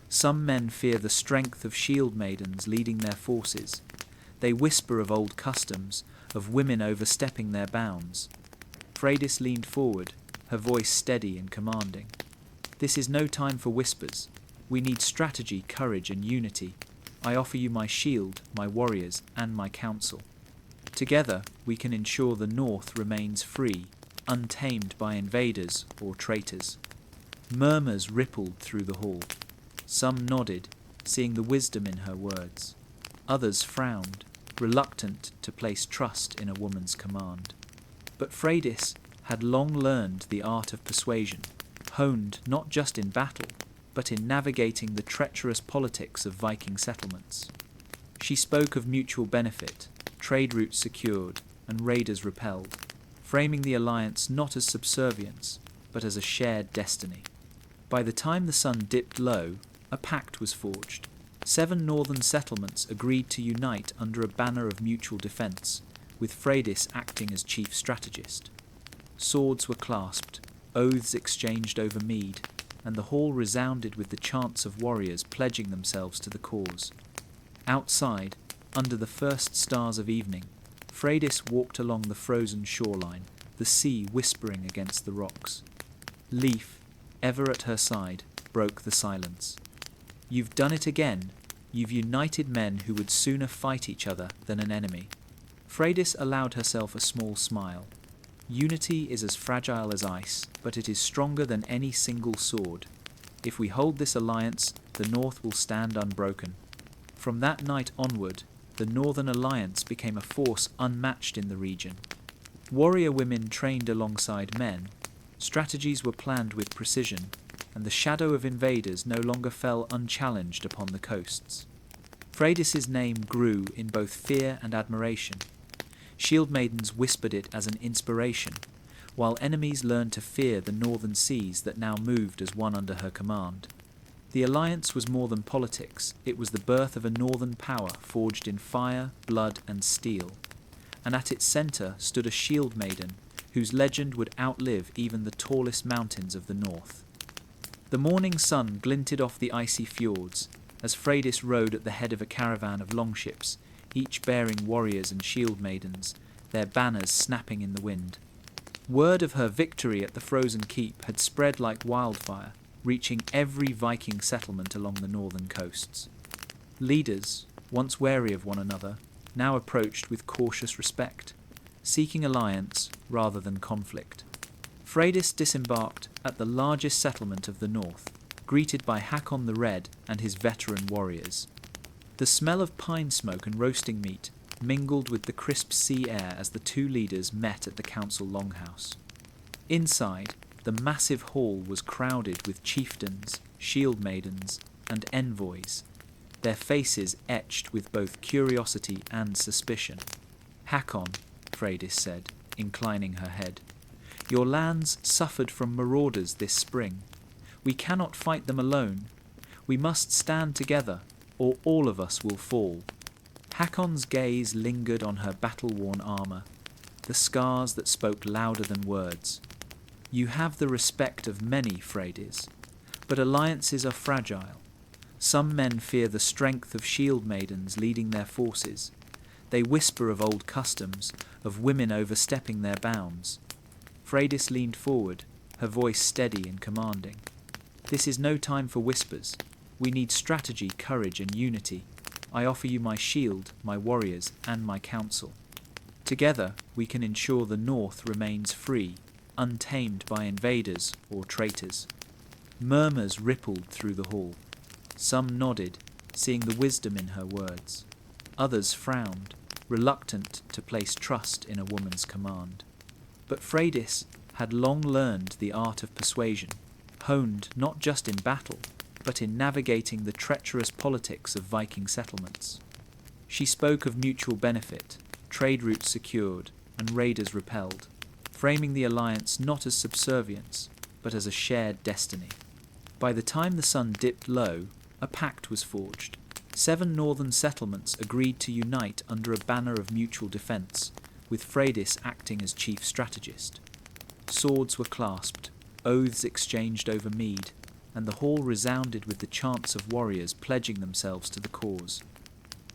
Some men fear the strength of shield maidens leading their forces. They whisper of old customs, of women overstepping their bounds." Freydis leaned forward, her voice steady and commanding. "This is no time for whispers. We need strategy, courage, and unity. I offer you my shield, my warriors, and my counsel. Together, we can ensure the North remains free, untamed by invaders or traitors." Murmurs rippled through the hall. Some nodded, seeing the wisdom in her words. Others frowned, reluctant to place trust in a woman's command. But Freydis had long learned the art of persuasion, honed not just in battle, but in navigating the treacherous politics of Viking settlements. She spoke of mutual benefit, trade routes secured, and raiders repelled, framing the alliance not as subservience, but as a shared destiny. By the time the sun dipped low, a pact was forged. 7 northern settlements agreed to unite under a banner of mutual defence, with Freydis acting as chief strategist. Swords were clasped, oaths exchanged over mead, and the hall resounded with the chants of warriors pledging themselves to the cause. Outside, under the first stars of evening, Freydis walked along the frozen shoreline, the sea whispering against the rocks. Leif, ever at her side, broke the silence. "You've done it again. You've united men who would sooner fight each other than an enemy." Freydis allowed herself a small smile. "Unity is as fragile as ice, but it is stronger than any single sword. If we hold this alliance, the North will stand unbroken." From that night onward, the Northern Alliance became a force unmatched in the region. Warrior women trained alongside men, strategies were planned with precision, and the shadow of invaders no longer fell unchallenged upon the coasts. Freydis's name grew in both fear and admiration. Shield maidens whispered it as an inspiration, while enemies learned to fear the northern seas that now moved as one under her command. The alliance was more than politics, it was the birth of a northern power forged in fire, blood, and steel. And at its centre stood a shield maiden, whose legend would outlive even the tallest mountains of the north. The morning sun glinted off the icy fjords, as Freydis rode at the head of a caravan of longships, each bearing warriors and shield maidens, their banners snapping in the wind. Word of her victory at the frozen keep had spread like wildfire, reaching every Viking settlement along the northern coasts. Leaders, once wary of one another, now approached with cautious respect, seeking alliance rather than conflict. Freydis disembarked at the largest settlement of the north, greeted by Hakon the Red and his veteran warriors. The smell of pine smoke and roasting meat mingled with the crisp sea air as the two leaders met at the council longhouse. Inside, the massive hall was crowded with chieftains, shield maidens, and envoys, their faces etched with both curiosity and suspicion. "Hakon," Freydis said, inclining her head, "your lands suffered from marauders this spring. We cannot fight them alone. We must stand together, or all of us will fall." Hakon's gaze lingered on her battle-worn armour, the scars that spoke louder than words. "You have the respect of many, Freydis, but alliances are fragile. Some men fear the strength of shield maidens leading their forces. They whisper of old customs, of women overstepping their bounds." Freydis leaned forward, her voice steady and commanding. "This is no time for whispers. We need strategy, courage, and unity. I offer you my shield, my warriors, and my counsel. Together, we can ensure the North remains free, untamed by invaders or traitors." Murmurs rippled through the hall. Some nodded, seeing the wisdom in her words. Others frowned, reluctant to place trust in a woman's command. But Freydis had long learned the art of persuasion, honed not just in battle, but in navigating the treacherous politics of Viking settlements. She spoke of mutual benefit, trade routes secured, and raiders repelled, framing the alliance not as subservience, but as a shared destiny. By the time the sun dipped low, a pact was forged. 7 northern settlements agreed to unite under a banner of mutual defence, with Freydis acting as chief strategist. Swords were clasped, oaths exchanged over mead, and the hall resounded with the chants of warriors pledging themselves to the cause.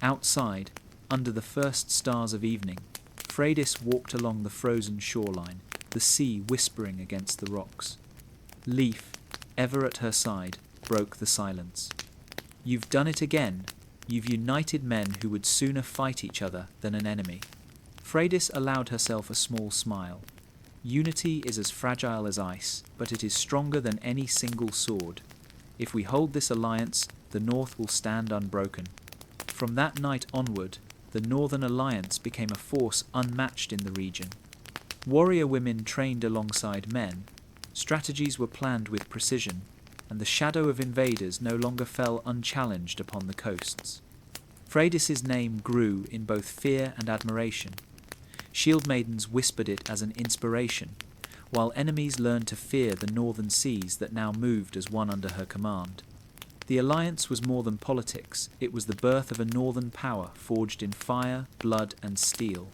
Outside, under the first stars of evening, Freydis walked along the frozen shoreline, the sea whispering against the rocks. Leif, ever at her side, broke the silence. "You've done it again. You've united men who would sooner fight each other than an enemy." Freydis allowed herself a small smile. "Unity is as fragile as ice, but it is stronger than any single sword. If we hold this alliance, the North will stand unbroken." From that night onward, the Northern Alliance became a force unmatched in the region. Warrior women trained alongside men, strategies were planned with precision, and the shadow of invaders no longer fell unchallenged upon the coasts. Freydis's name grew in both fear and admiration. Shield maidens whispered it as an inspiration, while enemies learned to fear the northern seas that now moved as one under her command. The alliance was more than politics, it was the birth of a northern power forged in fire, blood, and steel.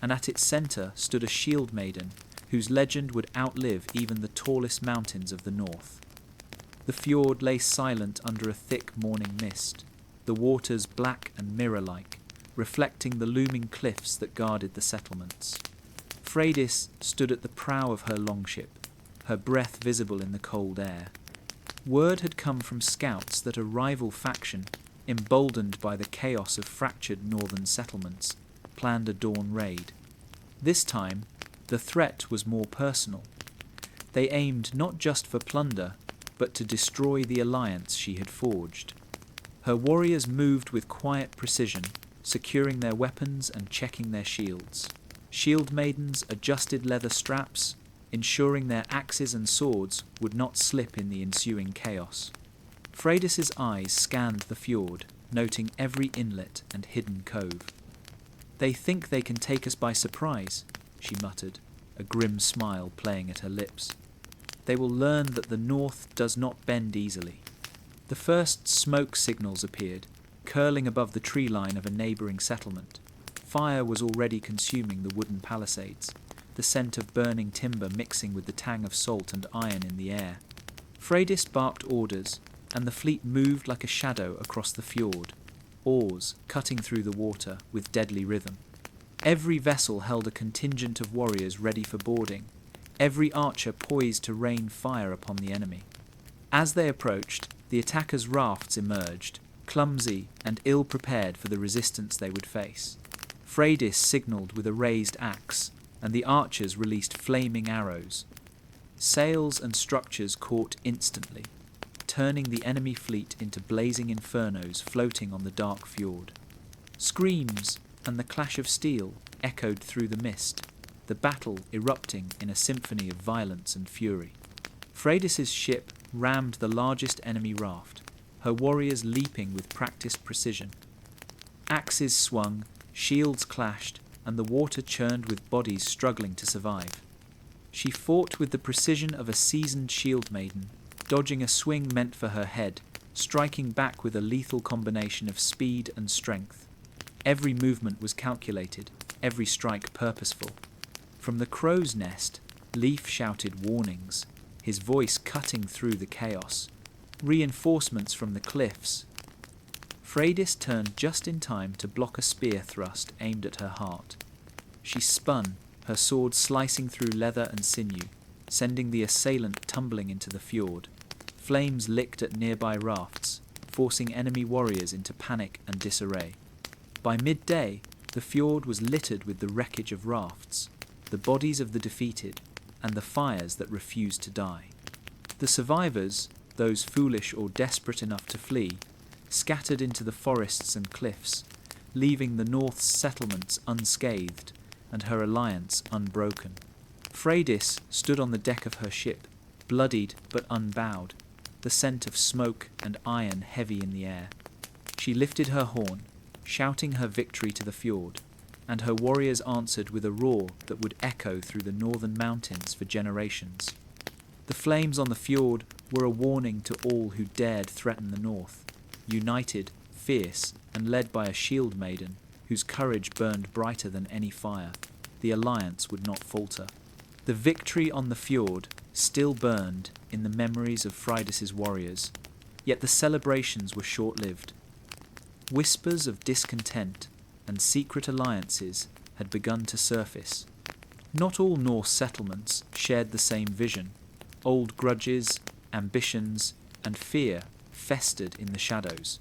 And at its centre stood a shield maiden, whose legend would outlive even the tallest mountains of the north. The fjord lay silent under a thick morning mist, the waters black and mirror-like, reflecting the looming cliffs that guarded the settlements. Freydis stood at the prow of her longship, her breath visible in the cold air. Word had come from scouts that a rival faction, emboldened by the chaos of fractured northern settlements, planned a dawn raid. This time, the threat was more personal. They aimed not just for plunder, but to destroy the alliance she had forged. Her warriors moved with quiet precision, securing their weapons and checking their shields. Shield maidens adjusted leather straps, ensuring their axes and swords would not slip in the ensuing chaos. Freydis's eyes scanned the fjord, noting every inlet and hidden cove. "They think they can take us by surprise," she muttered. a grim smile playing at her lips. They will learn that the north does not bend easily. The first smoke signals appeared, curling above the tree line of a neighbouring settlement. Fire was already consuming the wooden palisades, the scent of burning timber mixing with the tang of salt and iron in the air. Freydis barked orders, and the fleet moved like a shadow across the fjord, oars cutting through the water with deadly rhythm. Every vessel held a contingent of warriors ready for boarding, every archer poised to rain fire upon the enemy. As they approached, the attackers' rafts emerged, clumsy and ill-prepared for the resistance they would face. Freydis signalled with a raised axe, and the archers released flaming arrows. Sails and structures caught instantly, turning the enemy fleet into blazing infernos floating on the dark fjord. Screams and the clash of steel echoed through the mist, the battle erupting in a symphony of violence and fury. Freydis's ship rammed the largest enemy raft, her warriors leaping with practiced precision. Axes swung, shields clashed, and the water churned with bodies struggling to survive. She fought with the precision of a seasoned shield maiden, dodging a swing meant for her head, striking back with a lethal combination of speed and strength. Every movement was calculated, every strike purposeful. From the crow's nest, Leif shouted warnings, his voice cutting through the chaos. Reinforcements from the cliffs. Freydis turned just in time to block a spear thrust aimed at her heart. She spun, her sword slicing through leather and sinew, sending the assailant tumbling into the fjord. Flames licked at nearby rafts, forcing enemy warriors into panic and disarray. By midday, the fjord was littered with the wreckage of rafts, the bodies of the defeated, and the fires that refused to die. The survivors, those foolish or desperate enough to flee, scattered into the forests and cliffs, leaving the North's settlements unscathed and her alliance unbroken. Freydis stood on the deck of her ship, bloodied but unbowed, the scent of smoke and iron heavy in the air. She lifted her horn, shouting her victory to the fjord, and her warriors answered with a roar that would echo through the northern mountains for generations. The flames on the fjord were a warning to all who dared threaten the north. United, fierce, and led by a shield maiden whose courage burned brighter than any fire, the alliance would not falter. The victory on the fjord still burned in the memories of Freydis's warriors, yet the celebrations were short-lived. Whispers of discontent and secret alliances had begun to surface. Not all Norse settlements shared the same vision. Old grudges, ambitions, and fear festered in the shadows.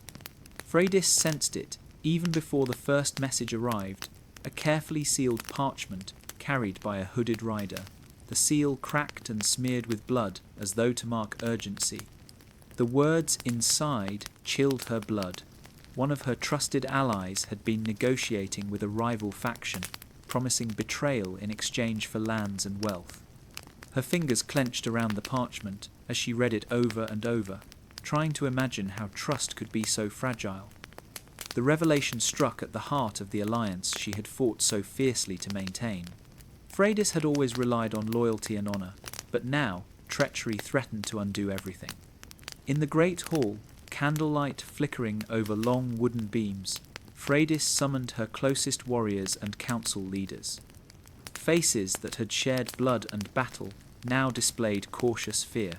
Freydis sensed it even before the first message arrived, a carefully sealed parchment carried by a hooded rider, the seal cracked and smeared with blood as though to mark urgency. The words inside chilled her blood. One of her trusted allies had been negotiating with a rival faction, promising betrayal in exchange for lands and wealth. Her fingers clenched around the parchment as she read it over and over, trying to imagine how trust could be so fragile. The revelation struck at the heart of the alliance she had fought so fiercely to maintain. Freydis had always relied on loyalty and honour, but now treachery threatened to undo everything. In the great hall, candlelight flickering over long wooden beams, Freydis summoned her closest warriors and council leaders. Faces that had shared blood and battle now displayed cautious fear.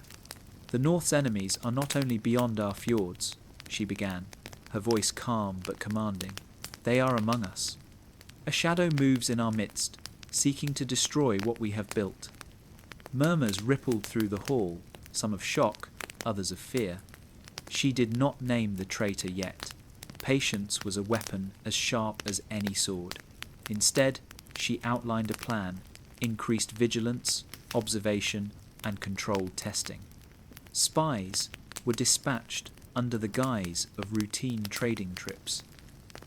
"The North's enemies are not only beyond our fjords," she began, her voice calm but commanding. "They are among us. A shadow moves in our midst, seeking to destroy what we have built." Murmurs rippled through the hall, some of shock, others of fear. She did not name the traitor yet. Patience was a weapon as sharp as any sword. Instead, she outlined a plan, increased vigilance, observation, and controlled testing. Spies were dispatched under the guise of routine trading trips.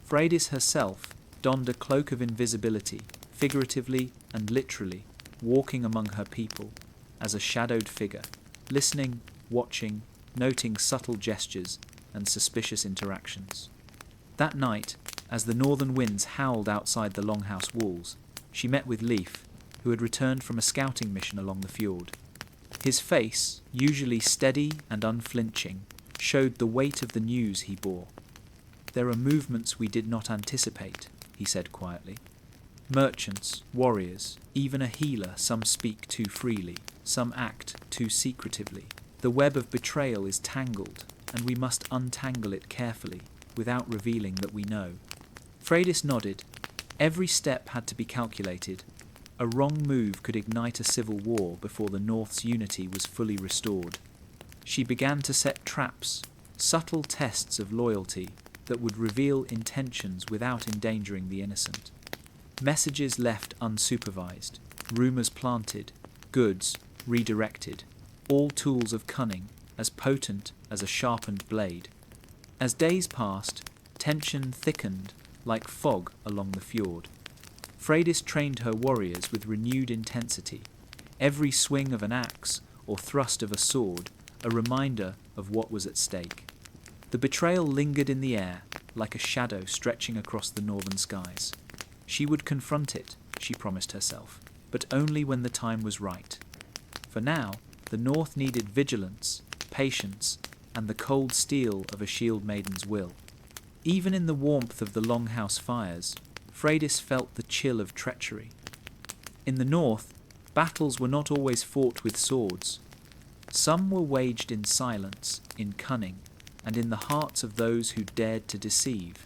Freydis herself donned a cloak of invisibility, figuratively and literally, walking among her people as a shadowed figure, listening, watching, noting subtle gestures and suspicious interactions. That night, as the northern winds howled outside the longhouse walls, she met with Leif, who who had returned from a scouting mission along the fjord. His face, usually steady and unflinching, showed the weight of the news he bore. "There are movements we did not anticipate," he said quietly. "Merchants, warriors, even a healer, some speak too freely, some act too secretively. The web of betrayal is tangled, and we must untangle it carefully, without revealing that we know." Freydis nodded. Every step had to be calculated. A wrong move could ignite a civil war before the North's unity was fully restored. She began to set traps, subtle tests of loyalty that would reveal intentions without endangering the innocent. Messages left unsupervised, rumors planted, goods redirected, all tools of cunning, as potent as a sharpened blade. As days passed, tension thickened like fog along the fjord. Freydis trained her warriors with renewed intensity, every swing of an axe or thrust of a sword a reminder of what was at stake. The betrayal lingered in the air like a shadow stretching across the northern skies. She would confront it, she promised herself, but only when the time was right. For now, the North needed vigilance, patience, and the cold steel of a shield maiden's will. Even in the warmth of the longhouse fires, Freydis felt the chill of treachery. In the North, battles were not always fought with swords. Some were waged in silence, in cunning, and in the hearts of those who dared to deceive.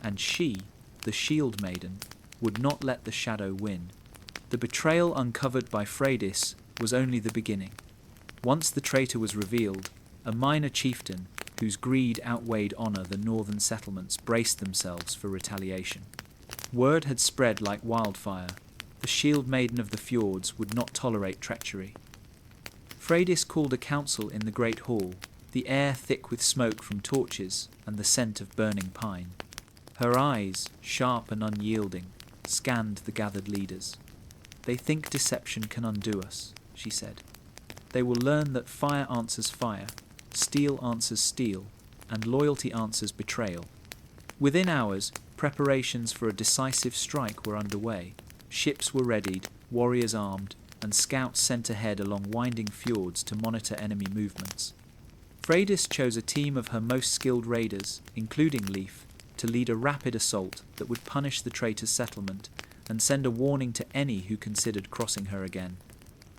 And she, the shield maiden, would not let the shadow win. The betrayal uncovered by Freydis was only the beginning. Once the traitor was revealed, a minor chieftain, whose greed outweighed honour, the northern settlements braced themselves for retaliation. Word had spread like wildfire. The shield maiden of the fjords would not tolerate treachery. Freydis called a council in the great hall, the air thick with smoke from torches and the scent of burning pine. Her eyes, sharp and unyielding, scanned the gathered leaders. "They think deception can undo us," she said. "They will learn that fire answers fire, steel answers steel, and loyalty answers betrayal." Within hours, preparations for a decisive strike were underway. Ships were readied, warriors armed, and scouts sent ahead along winding fjords to monitor enemy movements. Freydis chose a team of her most skilled raiders, including Leif, to lead a rapid assault that would punish the traitor's settlement and send a warning to any who considered crossing her again.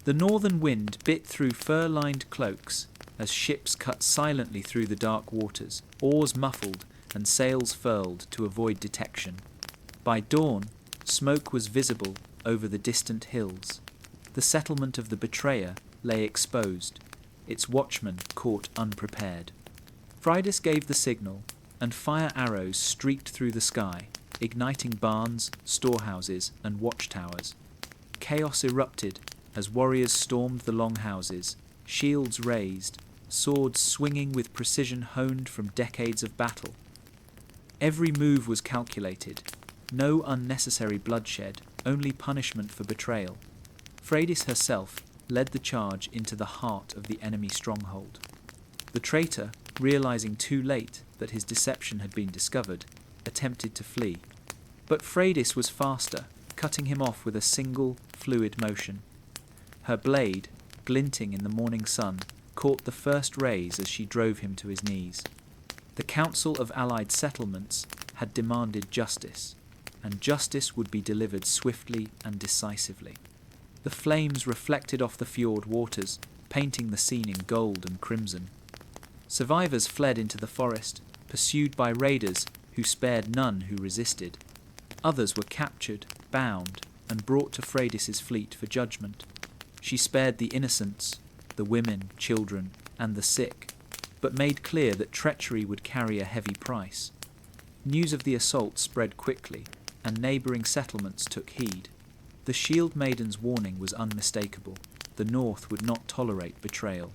The northern wind bit through fur-lined cloaks as ships cut silently through the dark waters, oars muffled and sails furled to avoid detection. By dawn, smoke was visible over the distant hills. The settlement of the betrayer lay exposed, its watchmen caught unprepared. Freydis gave the signal, and fire arrows streaked through the sky, igniting barns, storehouses, and watchtowers. Chaos erupted as warriors stormed the longhouses, shields raised, swords swinging with precision honed from decades of battle. Every move was calculated, no unnecessary bloodshed, only punishment for betrayal. Freydis herself led the charge into the heart of the enemy stronghold. The traitor, realizing too late that his deception had been discovered, attempted to flee. But Freydis was faster, cutting him off with a single, fluid motion. Her blade, glinting in the morning sun, caught the first rays as she drove him to his knees. The Council of Allied Settlements had demanded justice, and justice would be delivered swiftly and decisively. The flames reflected off the fjord waters, painting the scene in gold and crimson. Survivors fled into the forest, pursued by raiders who spared none who resisted. Others were captured, bound, and brought to Freydis's fleet for judgment. She spared the innocents, the women, children, and the sick, but made clear that treachery would carry a heavy price. News of the assault spread quickly, and neighbouring settlements took heed. The shield maiden's warning was unmistakable. The North would not tolerate betrayal.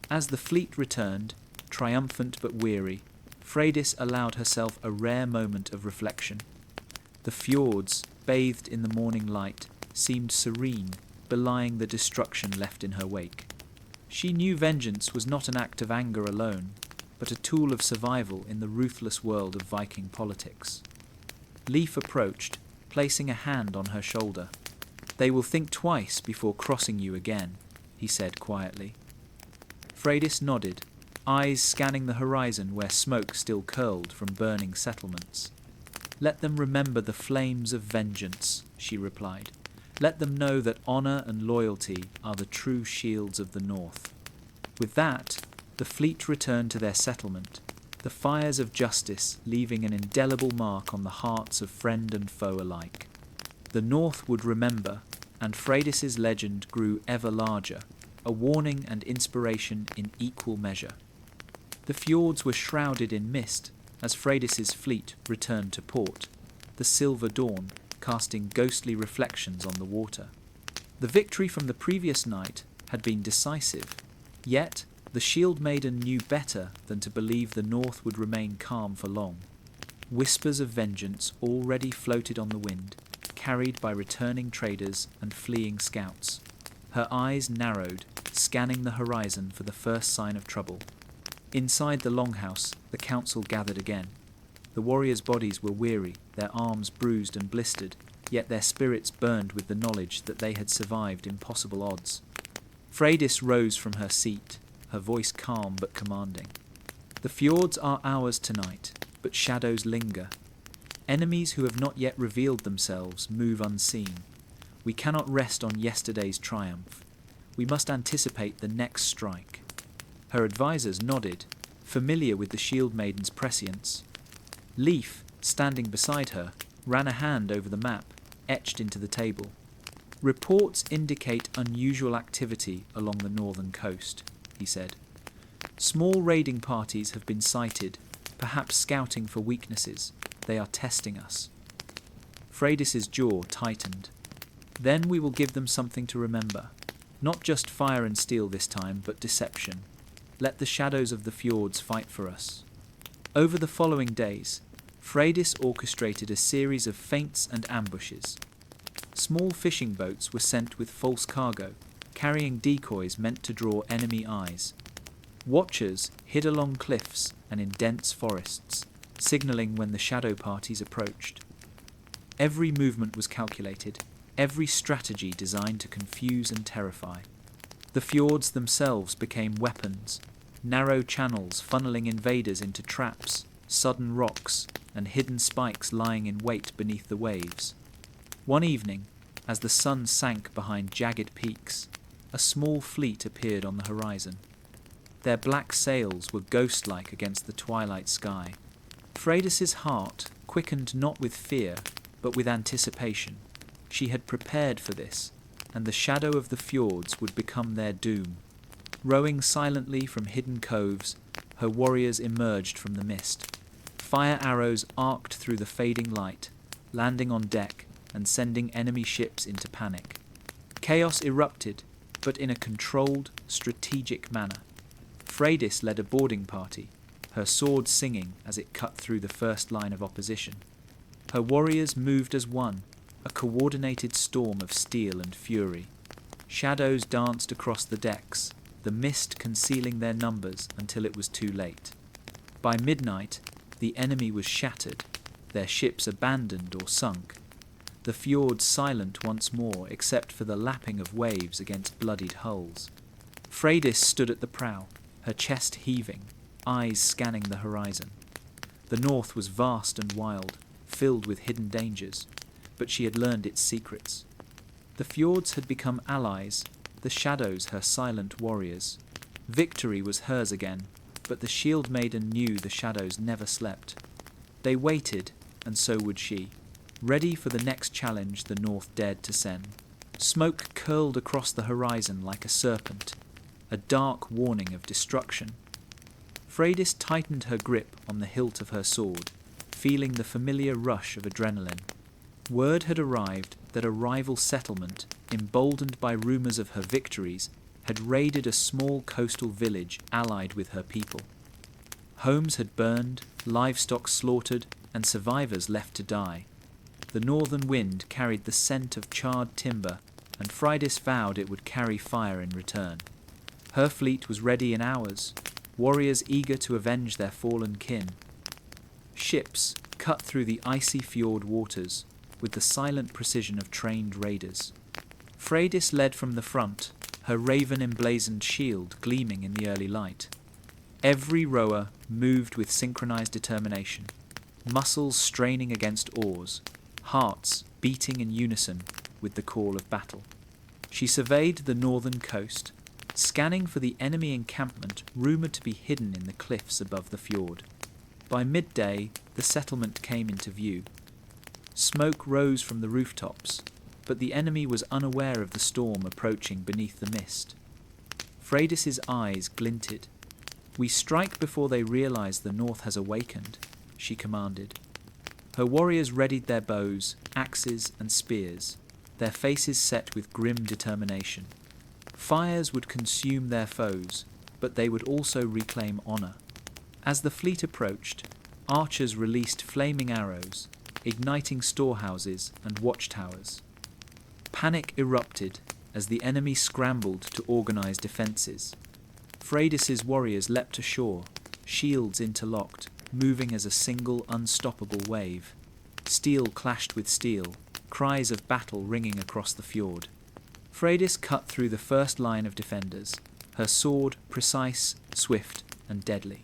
As the fleet returned, triumphant but weary, Freydis allowed herself a rare moment of reflection. The fjords, bathed in the morning light, seemed serene, belying the destruction left in her wake. She knew vengeance was not an act of anger alone, but a tool of survival in the ruthless world of Viking politics. Leif approached, placing a hand on her shoulder. They will think twice before crossing you again, he said quietly. Freydis nodded, eyes scanning the horizon where smoke still curled from burning settlements. Let them remember the flames of vengeance, she replied. Let them know that honor and loyalty are the true shields of the North. With that, the fleet returned to their settlement, the fires of justice leaving an indelible mark on the hearts of friend and foe alike. The North would remember, and Freydis's legend grew ever larger, a warning and inspiration in equal measure. The fjords were shrouded in mist as Freydis's fleet returned to port, the silver dawn casting ghostly reflections on the water. The victory from the previous night had been decisive, yet the Shield Maiden knew better than to believe the North would remain calm for long. Whispers of vengeance already floated on the wind, carried by returning traders and fleeing scouts. Her eyes narrowed, scanning the horizon for the first sign of trouble. Inside the longhouse, the council gathered again. The warriors' bodies were weary, their arms bruised and blistered, yet their spirits burned with the knowledge that they had survived impossible odds. Freydis rose from her seat, her voice calm but commanding. The fjords are ours tonight, but shadows linger. Enemies who have not yet revealed themselves move unseen. We cannot rest on yesterday's triumph. We must anticipate the next strike. Her advisors nodded, familiar with the Shield Maiden's prescience. Leif, standing beside her, ran a hand over the map, etched into the table. Reports indicate unusual activity along the northern coast, he said. Small raiding parties have been sighted, perhaps scouting for weaknesses. They are testing us. Freydis's jaw tightened. Then we will give them something to remember. Not just fire and steel this time, but deception. Let the shadows of the fjords fight for us. Over the following days, Freydis orchestrated a series of feints and ambushes. Small fishing boats were sent with false cargo, carrying decoys meant to draw enemy eyes. Watchers hid along cliffs and in dense forests, signalling when the shadow parties approached. Every movement was calculated, every strategy designed to confuse and terrify. The fjords themselves became weapons, narrow channels funneling invaders into traps, sudden rocks, and hidden spikes lying in wait beneath the waves. One evening, as the sun sank behind jagged peaks, a small fleet appeared on the horizon. Their black sails were ghost-like against the twilight sky. Freydis's heart quickened not with fear, but with anticipation. She had prepared for this, and the shadow of the fjords would become their doom. Rowing silently from hidden coves, her warriors emerged from the mist. Fire arrows arced through the fading light, landing on deck and sending enemy ships into panic. Chaos erupted, but in a controlled, strategic manner. Freydis led a boarding party, her sword singing as it cut through the first line of opposition. Her warriors moved as one, a coordinated storm of steel and fury. Shadows danced across the decks, the mist concealing their numbers until it was too late. By midnight, the enemy was shattered, their ships abandoned or sunk, the fjords silent once more except for the lapping of waves against bloodied hulls. Freydis stood at the prow, her chest heaving, eyes scanning the horizon. The north was vast and wild, filled with hidden dangers, but she had learned its secrets. The fjords had become allies, the shadows her silent warriors. Victory was hers again, but the Shield Maiden knew the shadows never slept. They waited, and so would she, ready for the next challenge the north dared to send. Smoke curled across the horizon like a serpent, a dark warning of destruction. Freydis tightened her grip on the hilt of her sword, feeling the familiar rush of adrenaline. Word had arrived that a rival settlement, emboldened by rumours of her victories, had raided a small coastal village allied with her people. Homes had burned, livestock slaughtered, and survivors left to die. The northern wind carried the scent of charred timber, and Freydis vowed it would carry fire in return. Her fleet was ready in hours, warriors eager to avenge their fallen kin. Ships cut through the icy fjord waters with the silent precision of trained raiders. Freydis led from the front, her raven-emblazoned shield gleaming in the early light. Every rower moved with synchronized determination, muscles straining against oars, hearts beating in unison with the call of battle. She surveyed the northern coast, scanning for the enemy encampment rumoured to be hidden in the cliffs above the fjord. By midday, the settlement came into view. Smoke rose from the rooftops, but the enemy was unaware of the storm approaching beneath the mist. Freydis's eyes glinted. "We strike before they realize the north has awakened," she commanded. Her warriors readied their bows, axes, and spears, their faces set with grim determination. Fires would consume their foes, but they would also reclaim honor. As the fleet approached, archers released flaming arrows, igniting storehouses and watchtowers. Panic erupted as the enemy scrambled to organize defenses. Freydis's warriors leapt ashore, shields interlocked, moving as a single unstoppable wave. Steel clashed with steel, cries of battle ringing across the fjord. Freydis cut through the first line of defenders, her sword precise, swift, and deadly.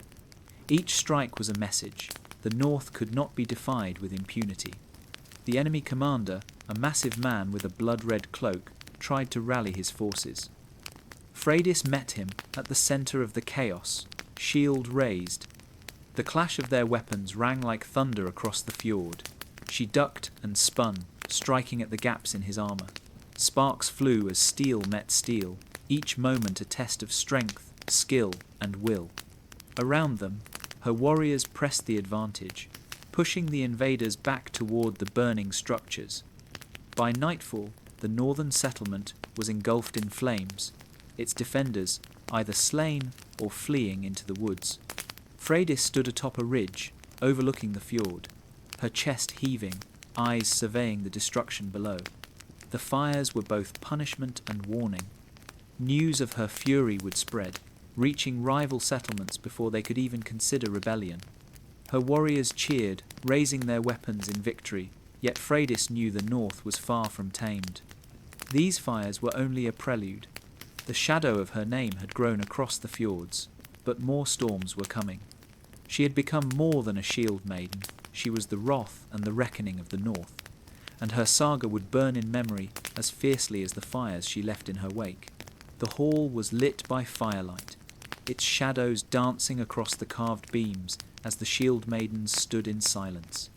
Each strike was a message. The north could not be defied with impunity. The enemy commander, a massive man with a blood-red cloak, tried to rally his forces. Freydis met him at the centre of the chaos, shield raised. The clash of their weapons rang like thunder across the fjord. She ducked and spun, striking at the gaps in his armour. Sparks flew as steel met steel, each moment a test of strength, skill, and will. Around them, her warriors pressed the advantage, pushing the invaders back toward the burning structures. By nightfall, the northern settlement was engulfed in flames, its defenders either slain or fleeing into the woods. Freydis stood atop a ridge, overlooking the fjord, her chest heaving, eyes surveying the destruction below. The fires were both punishment and warning. News of her fury would spread, reaching rival settlements before they could even consider rebellion. Her warriors cheered, raising their weapons in victory, yet Freydis knew the north was far from tamed. These fires were only a prelude. The shadow of her name had grown across the fjords, but more storms were coming. She had become more than a shield maiden. She was the wrath and the reckoning of the north, and her saga would burn in memory as fiercely as the fires she left in her wake. The hall was lit by firelight, its shadows dancing across the carved beams as the shield maidens stood in silence.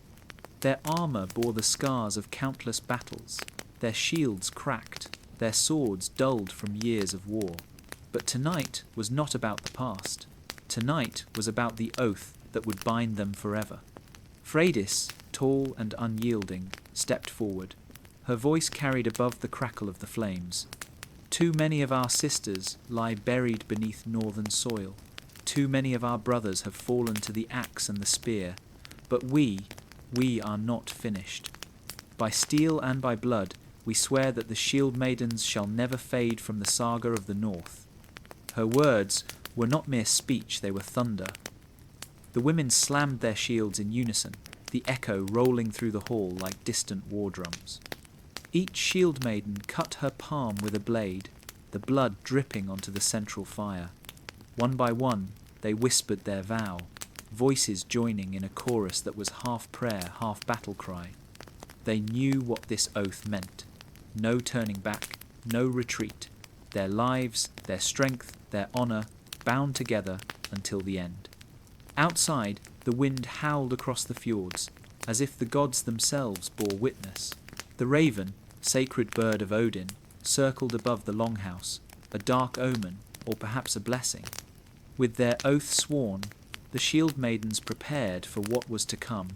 Their armour bore the scars of countless battles, their shields cracked, their swords dulled from years of war. But tonight was not about the past. Tonight was about the oath that would bind them forever. Freydis, tall and unyielding, stepped forward. Her voice carried above the crackle of the flames. Too many of our sisters lie buried beneath northern soil. Too many of our brothers have fallen to the axe and the spear. But we are not finished. By steel and by blood, we swear that the shield maidens shall never fade from the saga of the north. Her words were not mere speech, they were thunder. The women slammed their shields in unison, the echo rolling through the hall like distant war drums. Each shield maiden cut her palm with a blade, the blood dripping onto the central fire. One by one, they whispered their vow, voices joining in a chorus that was half prayer, half battle cry. They knew what this oath meant. No turning back, no retreat. Their lives, their strength, their honour, bound together until the end. Outside, the wind howled across the fjords, as if the gods themselves bore witness. The raven, sacred bird of Odin, circled above the longhouse, a dark omen, or perhaps a blessing. With their oath sworn, the shield maidens prepared for what was to come.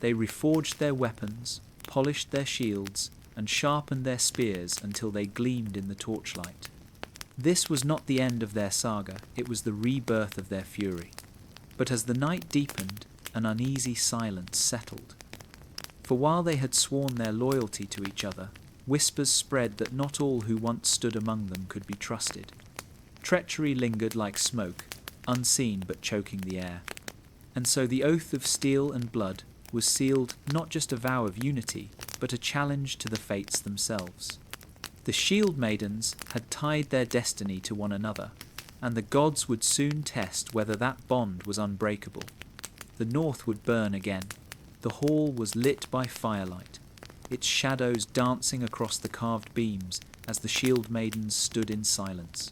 They reforged their weapons, polished their shields, and sharpened their spears until they gleamed in the torchlight. This was not the end of their saga, it was the rebirth of their fury. But as the night deepened, an uneasy silence settled. For while they had sworn their loyalty to each other, whispers spread that not all who once stood among them could be trusted. Treachery lingered like smoke, unseen but choking the air. And so the oath of steel and blood was sealed not just a vow of unity, but a challenge to the fates themselves. The shield maidens had tied their destiny to one another, and the gods would soon test whether that bond was unbreakable. The north would burn again. The hall was lit by firelight, its shadows dancing across the carved beams as the shield maidens stood in silence.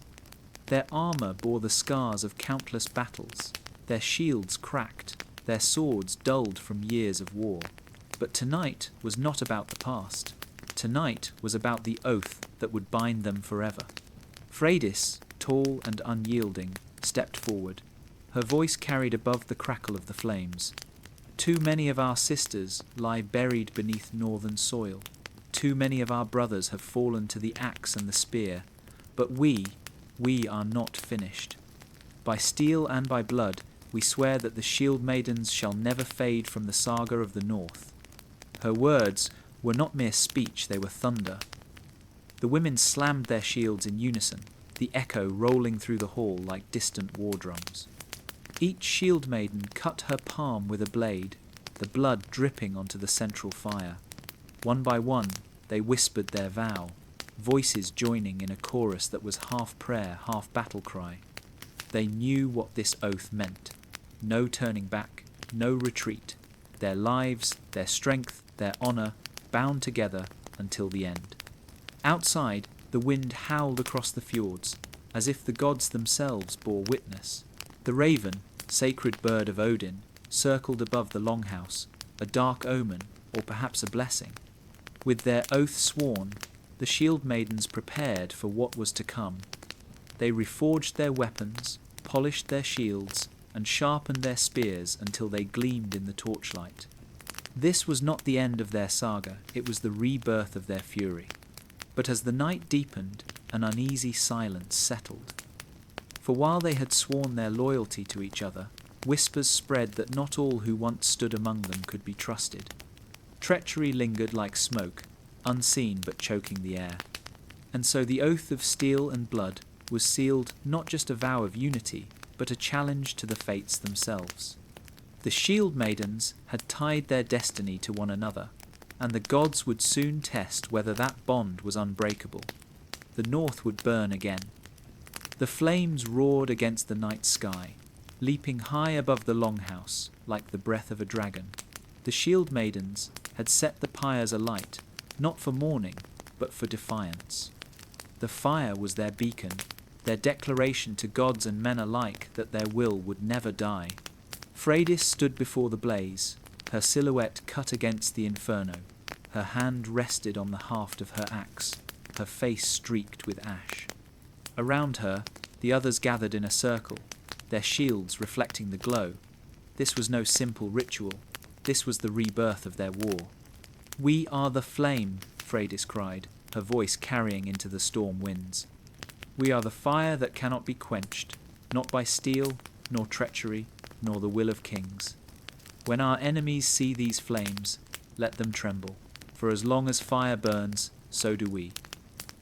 Their armour bore the scars of countless battles, their shields cracked, their swords dulled from years of war. But tonight was not about the past. Tonight was about the oath that would bind them forever. Freydis, tall and unyielding, stepped forward. Her voice carried above the crackle of the flames. Too many of our sisters lie buried beneath northern soil. Too many of our brothers have fallen to the axe and the spear. But we are not finished. By steel and by blood, we swear that the shield maidens shall never fade from the saga of the north. Her words were not mere speech, they were thunder. The women slammed their shields in unison, the echo rolling through the hall like distant war drums. Each shield maiden cut her palm with a blade, the blood dripping onto the central fire. One by one, they whispered their vow, voices joining in a chorus that was half prayer, half battle cry. They knew what this oath meant. No turning back, no retreat. Their lives, their strength, their honour, bound together until the end. Outside, the wind howled across the fjords, as if the gods themselves bore witness. The raven, sacred bird of Odin, circled above the longhouse, a dark omen, or perhaps a blessing. With their oath sworn, the shield maidens prepared for what was to come. They reforged their weapons, polished their shields, and sharpened their spears until they gleamed in the torchlight. This was not the end of their saga, it was the rebirth of their fury. But as the night deepened, an uneasy silence settled. For while they had sworn their loyalty to each other, whispers spread that not all who once stood among them could be trusted. Treachery lingered like smoke, unseen but choking the air. And so the oath of steel and blood was sealed not just a vow of unity, but a challenge to the fates themselves. The shield maidens had tied their destiny to one another, and the gods would soon test whether that bond was unbreakable. The north would burn again. The flames roared against the night sky, leaping high above the longhouse like the breath of a dragon. The shield maidens had set the pyres alight, not for mourning, but for defiance. The fire was their beacon, their declaration to gods and men alike that their will would never die. Freydis stood before the blaze, her silhouette cut against the inferno. Her hand rested on the haft of her axe, her face streaked with ash. Around her, the others gathered in a circle, their shields reflecting the glow. This was no simple ritual. This was the rebirth of their war. "We are the flame," Freydis cried, her voice carrying into the storm winds. "We are the fire that cannot be quenched, not by steel, nor treachery, nor the will of kings. When our enemies see these flames, let them tremble, for as long as fire burns, so do we."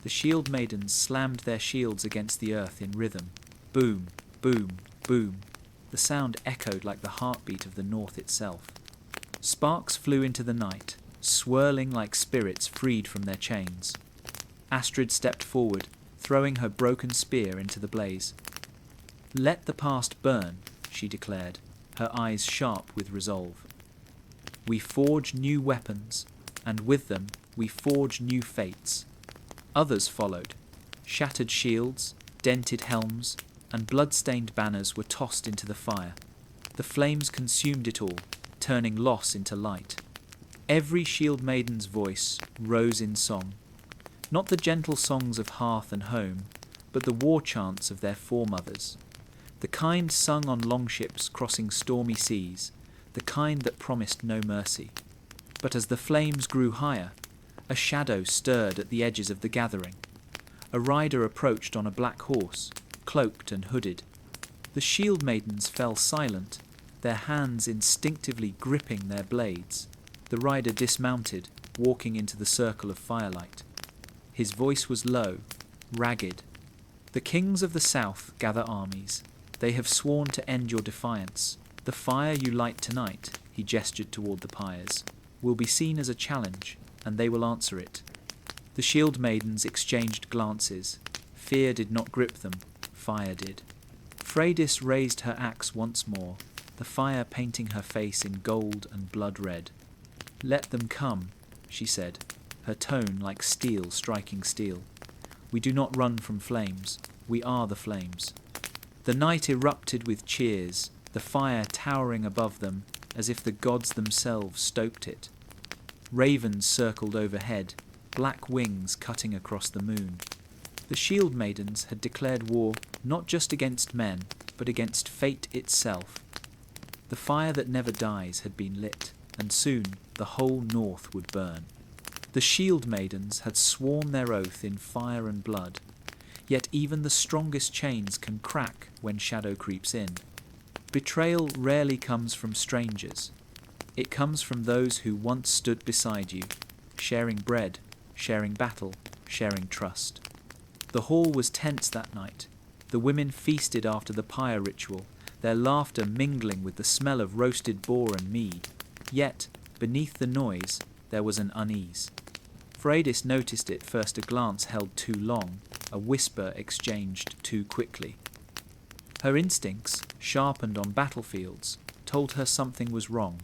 The shield maidens slammed their shields against the earth in rhythm. Boom, boom, boom. The sound echoed like the heartbeat of the north itself. Sparks flew into the night, swirling like spirits freed from their chains. Astrid stepped forward, throwing her broken spear into the blaze. "Let the past burn," she declared, her eyes sharp with resolve. "We forge new weapons, and with them we forge new fates." Others followed. Shattered shields, dented helms, and blood-stained banners were tossed into the fire. The flames consumed it all, turning loss into light. Every shield maiden's voice rose in song, not the gentle songs of hearth and home, but the war chants of their foremothers, the kind sung on longships crossing stormy seas, the kind that promised no mercy. But as the flames grew higher, a shadow stirred at the edges of the gathering. A rider approached on a black horse, cloaked and hooded. The shield maidens fell silent, their hands instinctively gripping their blades. The rider dismounted, walking into the circle of firelight. His voice was low, ragged. "The kings of the south gather armies. They have sworn to end your defiance. The fire you light tonight," he gestured toward the pyres, "will be seen as a challenge, and they will answer it. The shield maidens exchanged glances. Fear did not grip them, fire did. Freydis raised her axe once more, the fire painting her face in gold and blood red. "Let them come," she said, her tone like steel striking steel. "We do not run from flames, we are the flames." The night erupted with cheers, the fire towering above them as if the gods themselves stoked it. Ravens circled overhead, black wings cutting across the moon. The shield maidens had declared war not just against men, but against fate itself. The fire that never dies had been lit, and soon the whole north would burn. The shield maidens had sworn their oath in fire and blood, yet even the strongest chains can crack when shadow creeps in. Betrayal rarely comes from strangers. It comes from those who once stood beside you, sharing bread, sharing battle, sharing trust. The hall was tense that night. The women feasted after the pyre ritual, their laughter mingling with the smell of roasted boar and mead. Yet, beneath the noise, there was an unease. Freydis noticed it first. A glance held too long, a whisper exchanged too quickly. Her instincts, sharpened on battlefields, told her something was wrong.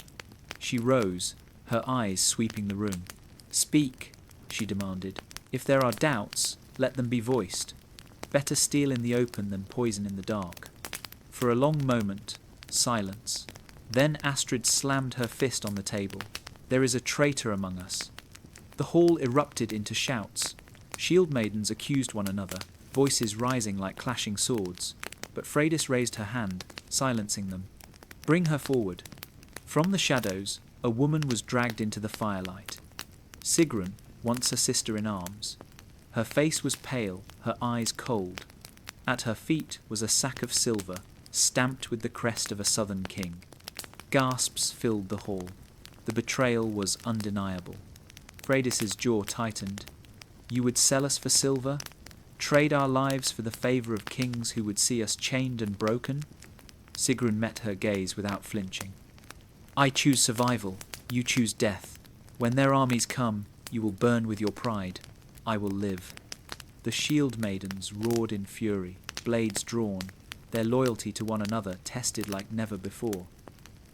She rose, her eyes sweeping the room. "Speak," she demanded. "If there are doubts, let them be voiced. Better steal in the open than poison in the dark." For a long moment, silence. Then Astrid slammed her fist on the table. "There is a traitor among us." The hall erupted into shouts. Shield maidens accused one another, voices rising like clashing swords. But Freydis raised her hand, silencing them. "Bring her forward." From the shadows, a woman was dragged into the firelight. Sigrun, once a sister in arms. Her face was pale, her eyes cold. At her feet was a sack of silver, stamped with the crest of a southern king. Gasps filled the hall. The betrayal was undeniable. Freydis's jaw tightened. "You would sell us for silver? Trade our lives for the favour of kings who would see us chained and broken?" Sigrun met her gaze without flinching. "I choose survival, you choose death. When their armies come, you will burn with your pride. I will live." The shield maidens roared in fury, blades drawn, their loyalty to one another tested like never before.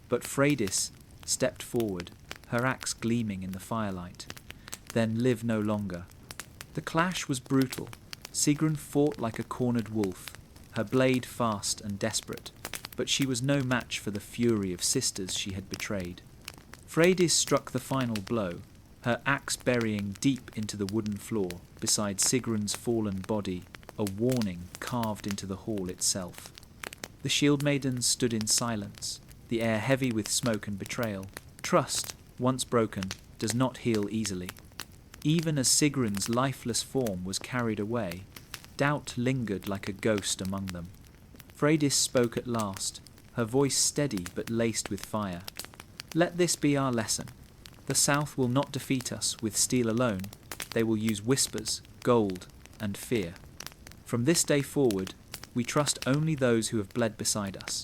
But Freydis stepped forward, her axe gleaming in the firelight. "Then live no longer." The clash was brutal. Sigrun fought like a cornered wolf, her blade fast and desperate, but she was no match for the fury of sisters she had betrayed. Freydis struck the final blow, her axe burying deep into the wooden floor beside Sigrun's fallen body, a warning carved into the hall itself. The shield maidens stood in silence, the air heavy with smoke and betrayal. Trust, once broken, does not heal easily. Even as Sigrun's lifeless form was carried away, doubt lingered like a ghost among them. Freydis spoke at last, her voice steady but laced with fire. "Let this be our lesson. The South will not defeat us with steel alone. They will use whispers, gold, and fear. From this day forward, we trust only those who have bled beside us."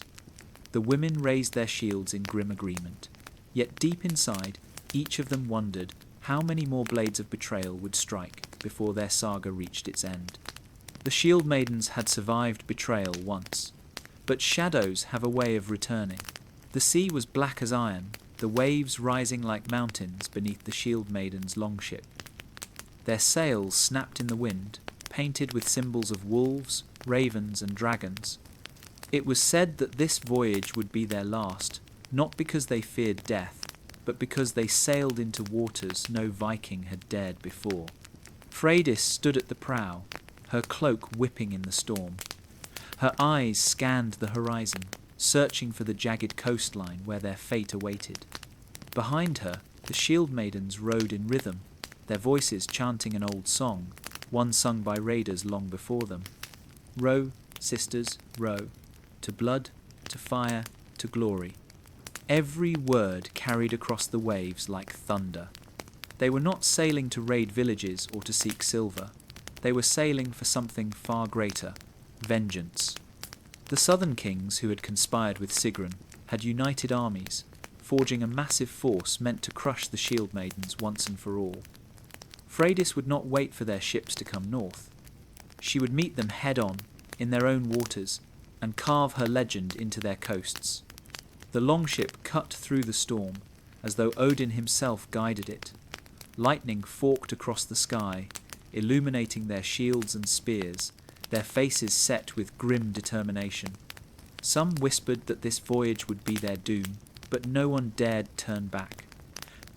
The women raised their shields in grim agreement. Yet deep inside, each of them wondered how many more blades of betrayal would strike before their saga reached its end. The shield maidens had survived betrayal once, but shadows have a way of returning. The sea was black as iron, the waves rising like mountains beneath the shield maidens' longship. Their sails snapped in the wind, painted with symbols of wolves, ravens, and dragons. It was said that this voyage would be their last, not because they feared death, but because they sailed into waters no Viking had dared before. Freydis stood at the prow, her cloak whipping in the storm. Her eyes scanned the horizon, searching for the jagged coastline where their fate awaited. Behind her, the shield maidens rode in rhythm, their voices chanting an old song, one sung by raiders long before them. "Row, sisters, row, to blood, to fire, to glory." Every word carried across the waves like thunder. They were not sailing to raid villages or to seek silver. They were sailing for something far greater, vengeance. The southern kings who had conspired with Sigrun had united armies, forging a massive force meant to crush the shield maidens once and for all. Freydis would not wait for their ships to come north. She would meet them head-on, in their own waters, and carve her legend into their coasts. The longship cut through the storm, as though Odin himself guided it. Lightning forked across the sky, illuminating their shields and spears, their faces set with grim determination. Some whispered that this voyage would be their doom, but no one dared turn back.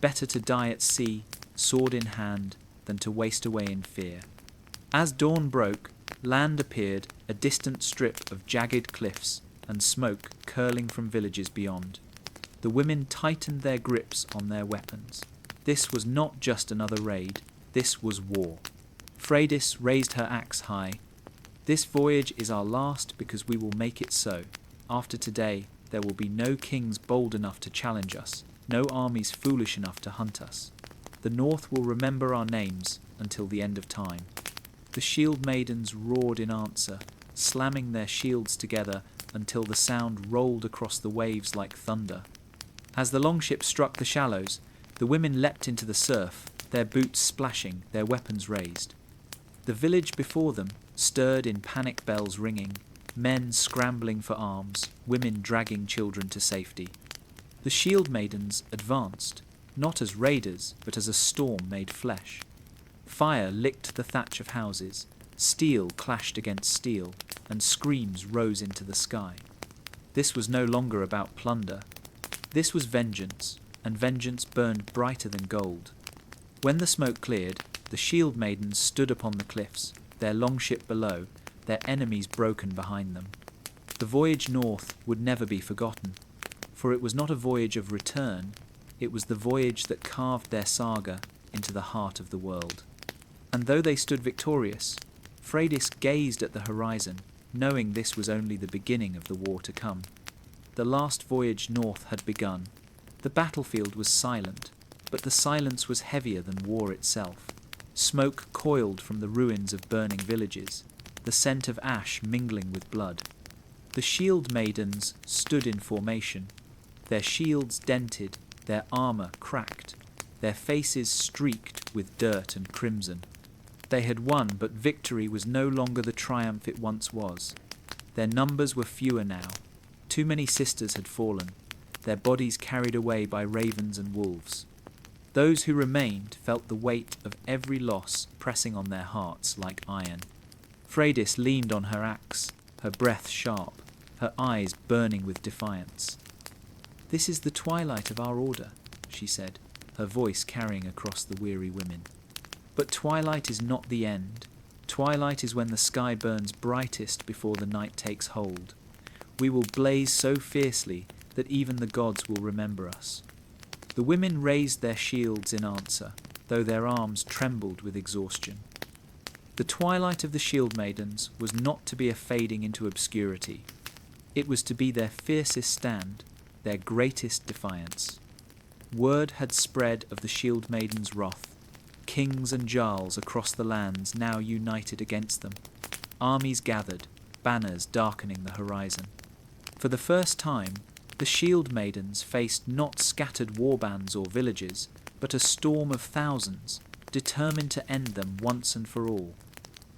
Better to die at sea, sword in hand, than to waste away in fear. As dawn broke, land appeared, a distant strip of jagged cliffs and smoke curling from villages beyond. The women tightened their grips on their weapons. This was not just another raid, this was war. Freydis raised her axe high. This voyage is our last because we will make it so. After today, there will be no kings bold enough to challenge us, no armies foolish enough to hunt us. The North will remember our names until the end of time. The shield maidens roared in answer, slamming their shields together until the sound rolled across the waves like thunder. As the longship struck the shallows, the women leapt into the surf, their boots splashing, their weapons raised. The village before them stirred in panic bells ringing, men scrambling for arms, women dragging children to safety. The shield maidens advanced, not as raiders, but as a storm made flesh. Fire licked the thatch of houses, steel clashed against steel, and screams rose into the sky. This was no longer about plunder. This was vengeance, and vengeance burned brighter than gold. When the smoke cleared, the shield maidens stood upon the cliffs, their longship below, their enemies broken behind them. The voyage north would never be forgotten, for it was not a voyage of return, it was the voyage that carved their saga into the heart of the world. And though they stood victorious, Freydis gazed at the horizon, knowing this was only the beginning of the war to come. The last voyage north had begun. The battlefield was silent, but the silence was heavier than war itself. Smoke coiled from the ruins of burning villages, the scent of ash mingling with blood. The shield maidens stood in formation, their shields dented, their armour cracked, their faces streaked with dirt and crimson. They had won, but victory was no longer the triumph it once was. Their numbers were fewer now. Too many sisters had fallen, their bodies carried away by ravens and wolves. Those who remained felt the weight of every loss pressing on their hearts like iron. Freydis leaned on her axe, her breath sharp, her eyes burning with defiance. "This is the twilight of our order," she said, her voice carrying across the weary women. "But twilight is not the end. Twilight is when the sky burns brightest before the night takes hold. We will blaze so fiercely that even the gods will remember us." The women raised their shields in answer, though their arms trembled with exhaustion. The twilight of the shield maidens was not to be a fading into obscurity. It was to be their fiercest stand, their greatest defiance. Word had spread of the shield maidens' wrath. Kings and jarls across the lands now united against them. Armies gathered, banners darkening the horizon. For the first time, the shield maidens faced not scattered warbands or villages, but a storm of thousands, determined to end them once and for all.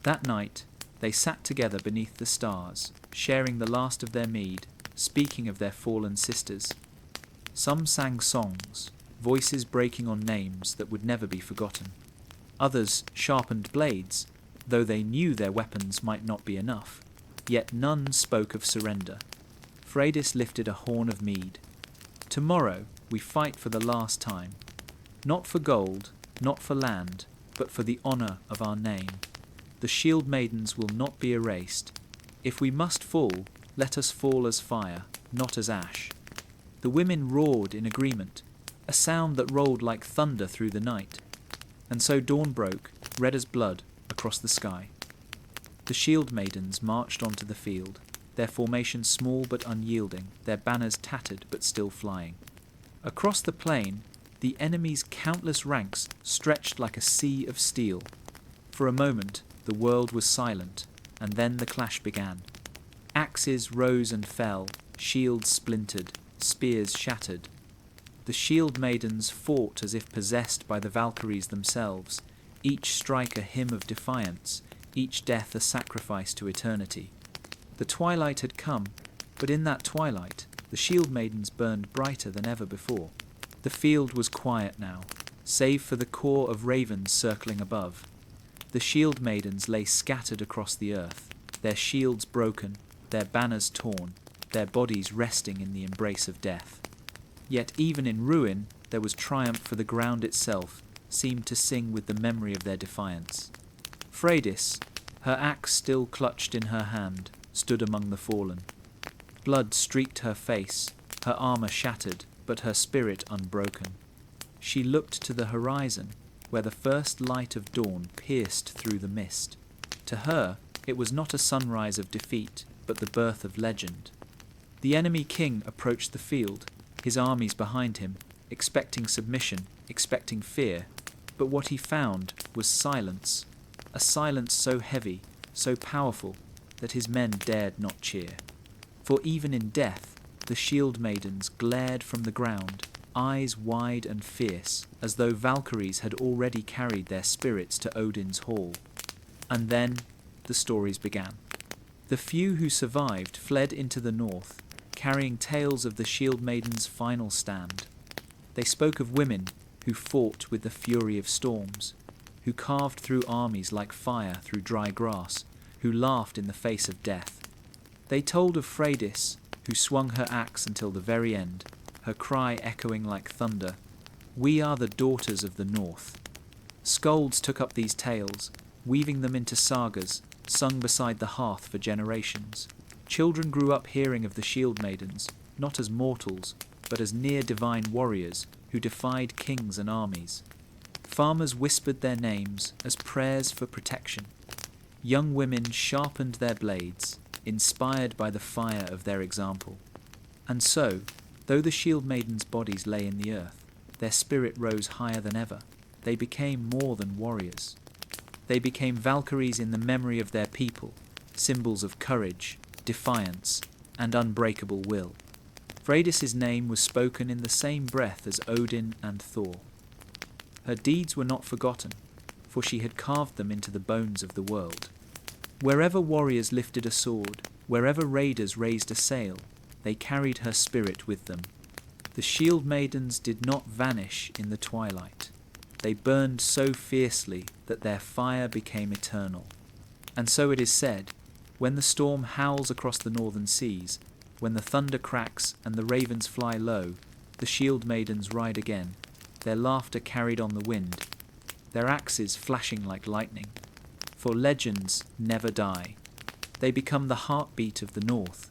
That night, they sat together beneath the stars, sharing the last of their mead, speaking of their fallen sisters. Some sang songs, voices breaking on names that would never be forgotten. Others sharpened blades, though they knew their weapons might not be enough. Yet none spoke of surrender. Freydis lifted a horn of mead. "Tomorrow we fight for the last time. Not for gold, not for land, but for the honour of our name. The shield maidens will not be erased. If we must fall, let us fall as fire, not as ash." The women roared in agreement, a sound that rolled like thunder through the night. And so dawn broke, red as blood, across the sky. The shield maidens marched onto the field, their formation small but unyielding, their banners tattered but still flying. Across the plain, the enemy's countless ranks stretched like a sea of steel. For a moment, the world was silent, and then the clash began. Axes rose and fell, shields splintered, spears shattered. The shield maidens fought as if possessed by the Valkyries themselves, each strike a hymn of defiance, each death a sacrifice to eternity. The twilight had come, but in that twilight, the shield maidens burned brighter than ever before. The field was quiet now, save for the corps of ravens circling above. The shield maidens lay scattered across the earth, their shields broken, their banners torn, their bodies resting in the embrace of death. Yet even in ruin, there was triumph, for the ground itself seemed to sing with the memory of their defiance. Freydis, her axe still clutched in her hand, stood among the fallen. Blood streaked her face, her armor shattered, but her spirit unbroken. She looked to the horizon, where the first light of dawn pierced through the mist. To her, it was not a sunrise of defeat, but the birth of legend. The enemy king approached the field, his armies behind him, expecting submission, expecting fear, but what he found was silence, a silence so heavy, so powerful, that his men dared not cheer. For even in death, the shield maidens glared from the ground, eyes wide and fierce, as though Valkyries had already carried their spirits to Odin's hall. And then the stories began. The few who survived fled into the north, carrying tales of the shield maidens' final stand. They spoke of women who fought with the fury of storms, who carved through armies like fire through dry grass, who laughed in the face of death. They told of Freydis, who swung her axe until the very end, her cry echoing like thunder, "We are the daughters of the north." Skalds took up these tales, weaving them into sagas, sung beside the hearth for generations. Children grew up hearing of the shield maidens, not as mortals, but as near-divine warriors who defied kings and armies. Farmers whispered their names as prayers for protection. Young women sharpened their blades, inspired by the fire of their example. And so, though the shield maidens' bodies lay in the earth, their spirit rose higher than ever. They became more than warriors. They became Valkyries in the memory of their people, symbols of courage, defiance, and unbreakable will. Freydis' name was spoken in the same breath as Odin and Thor. Her deeds were not forgotten, for she had carved them into the bones of the world. Wherever warriors lifted a sword, wherever raiders raised a sail, they carried her spirit with them. The shield maidens did not vanish in the twilight. They burned so fiercely that their fire became eternal. And so it is said, when the storm howls across the northern seas, when the thunder cracks and the ravens fly low, the shield maidens ride again, their laughter carried on the wind, their axes flashing like lightning. For legends never die. They become the heartbeat of the north,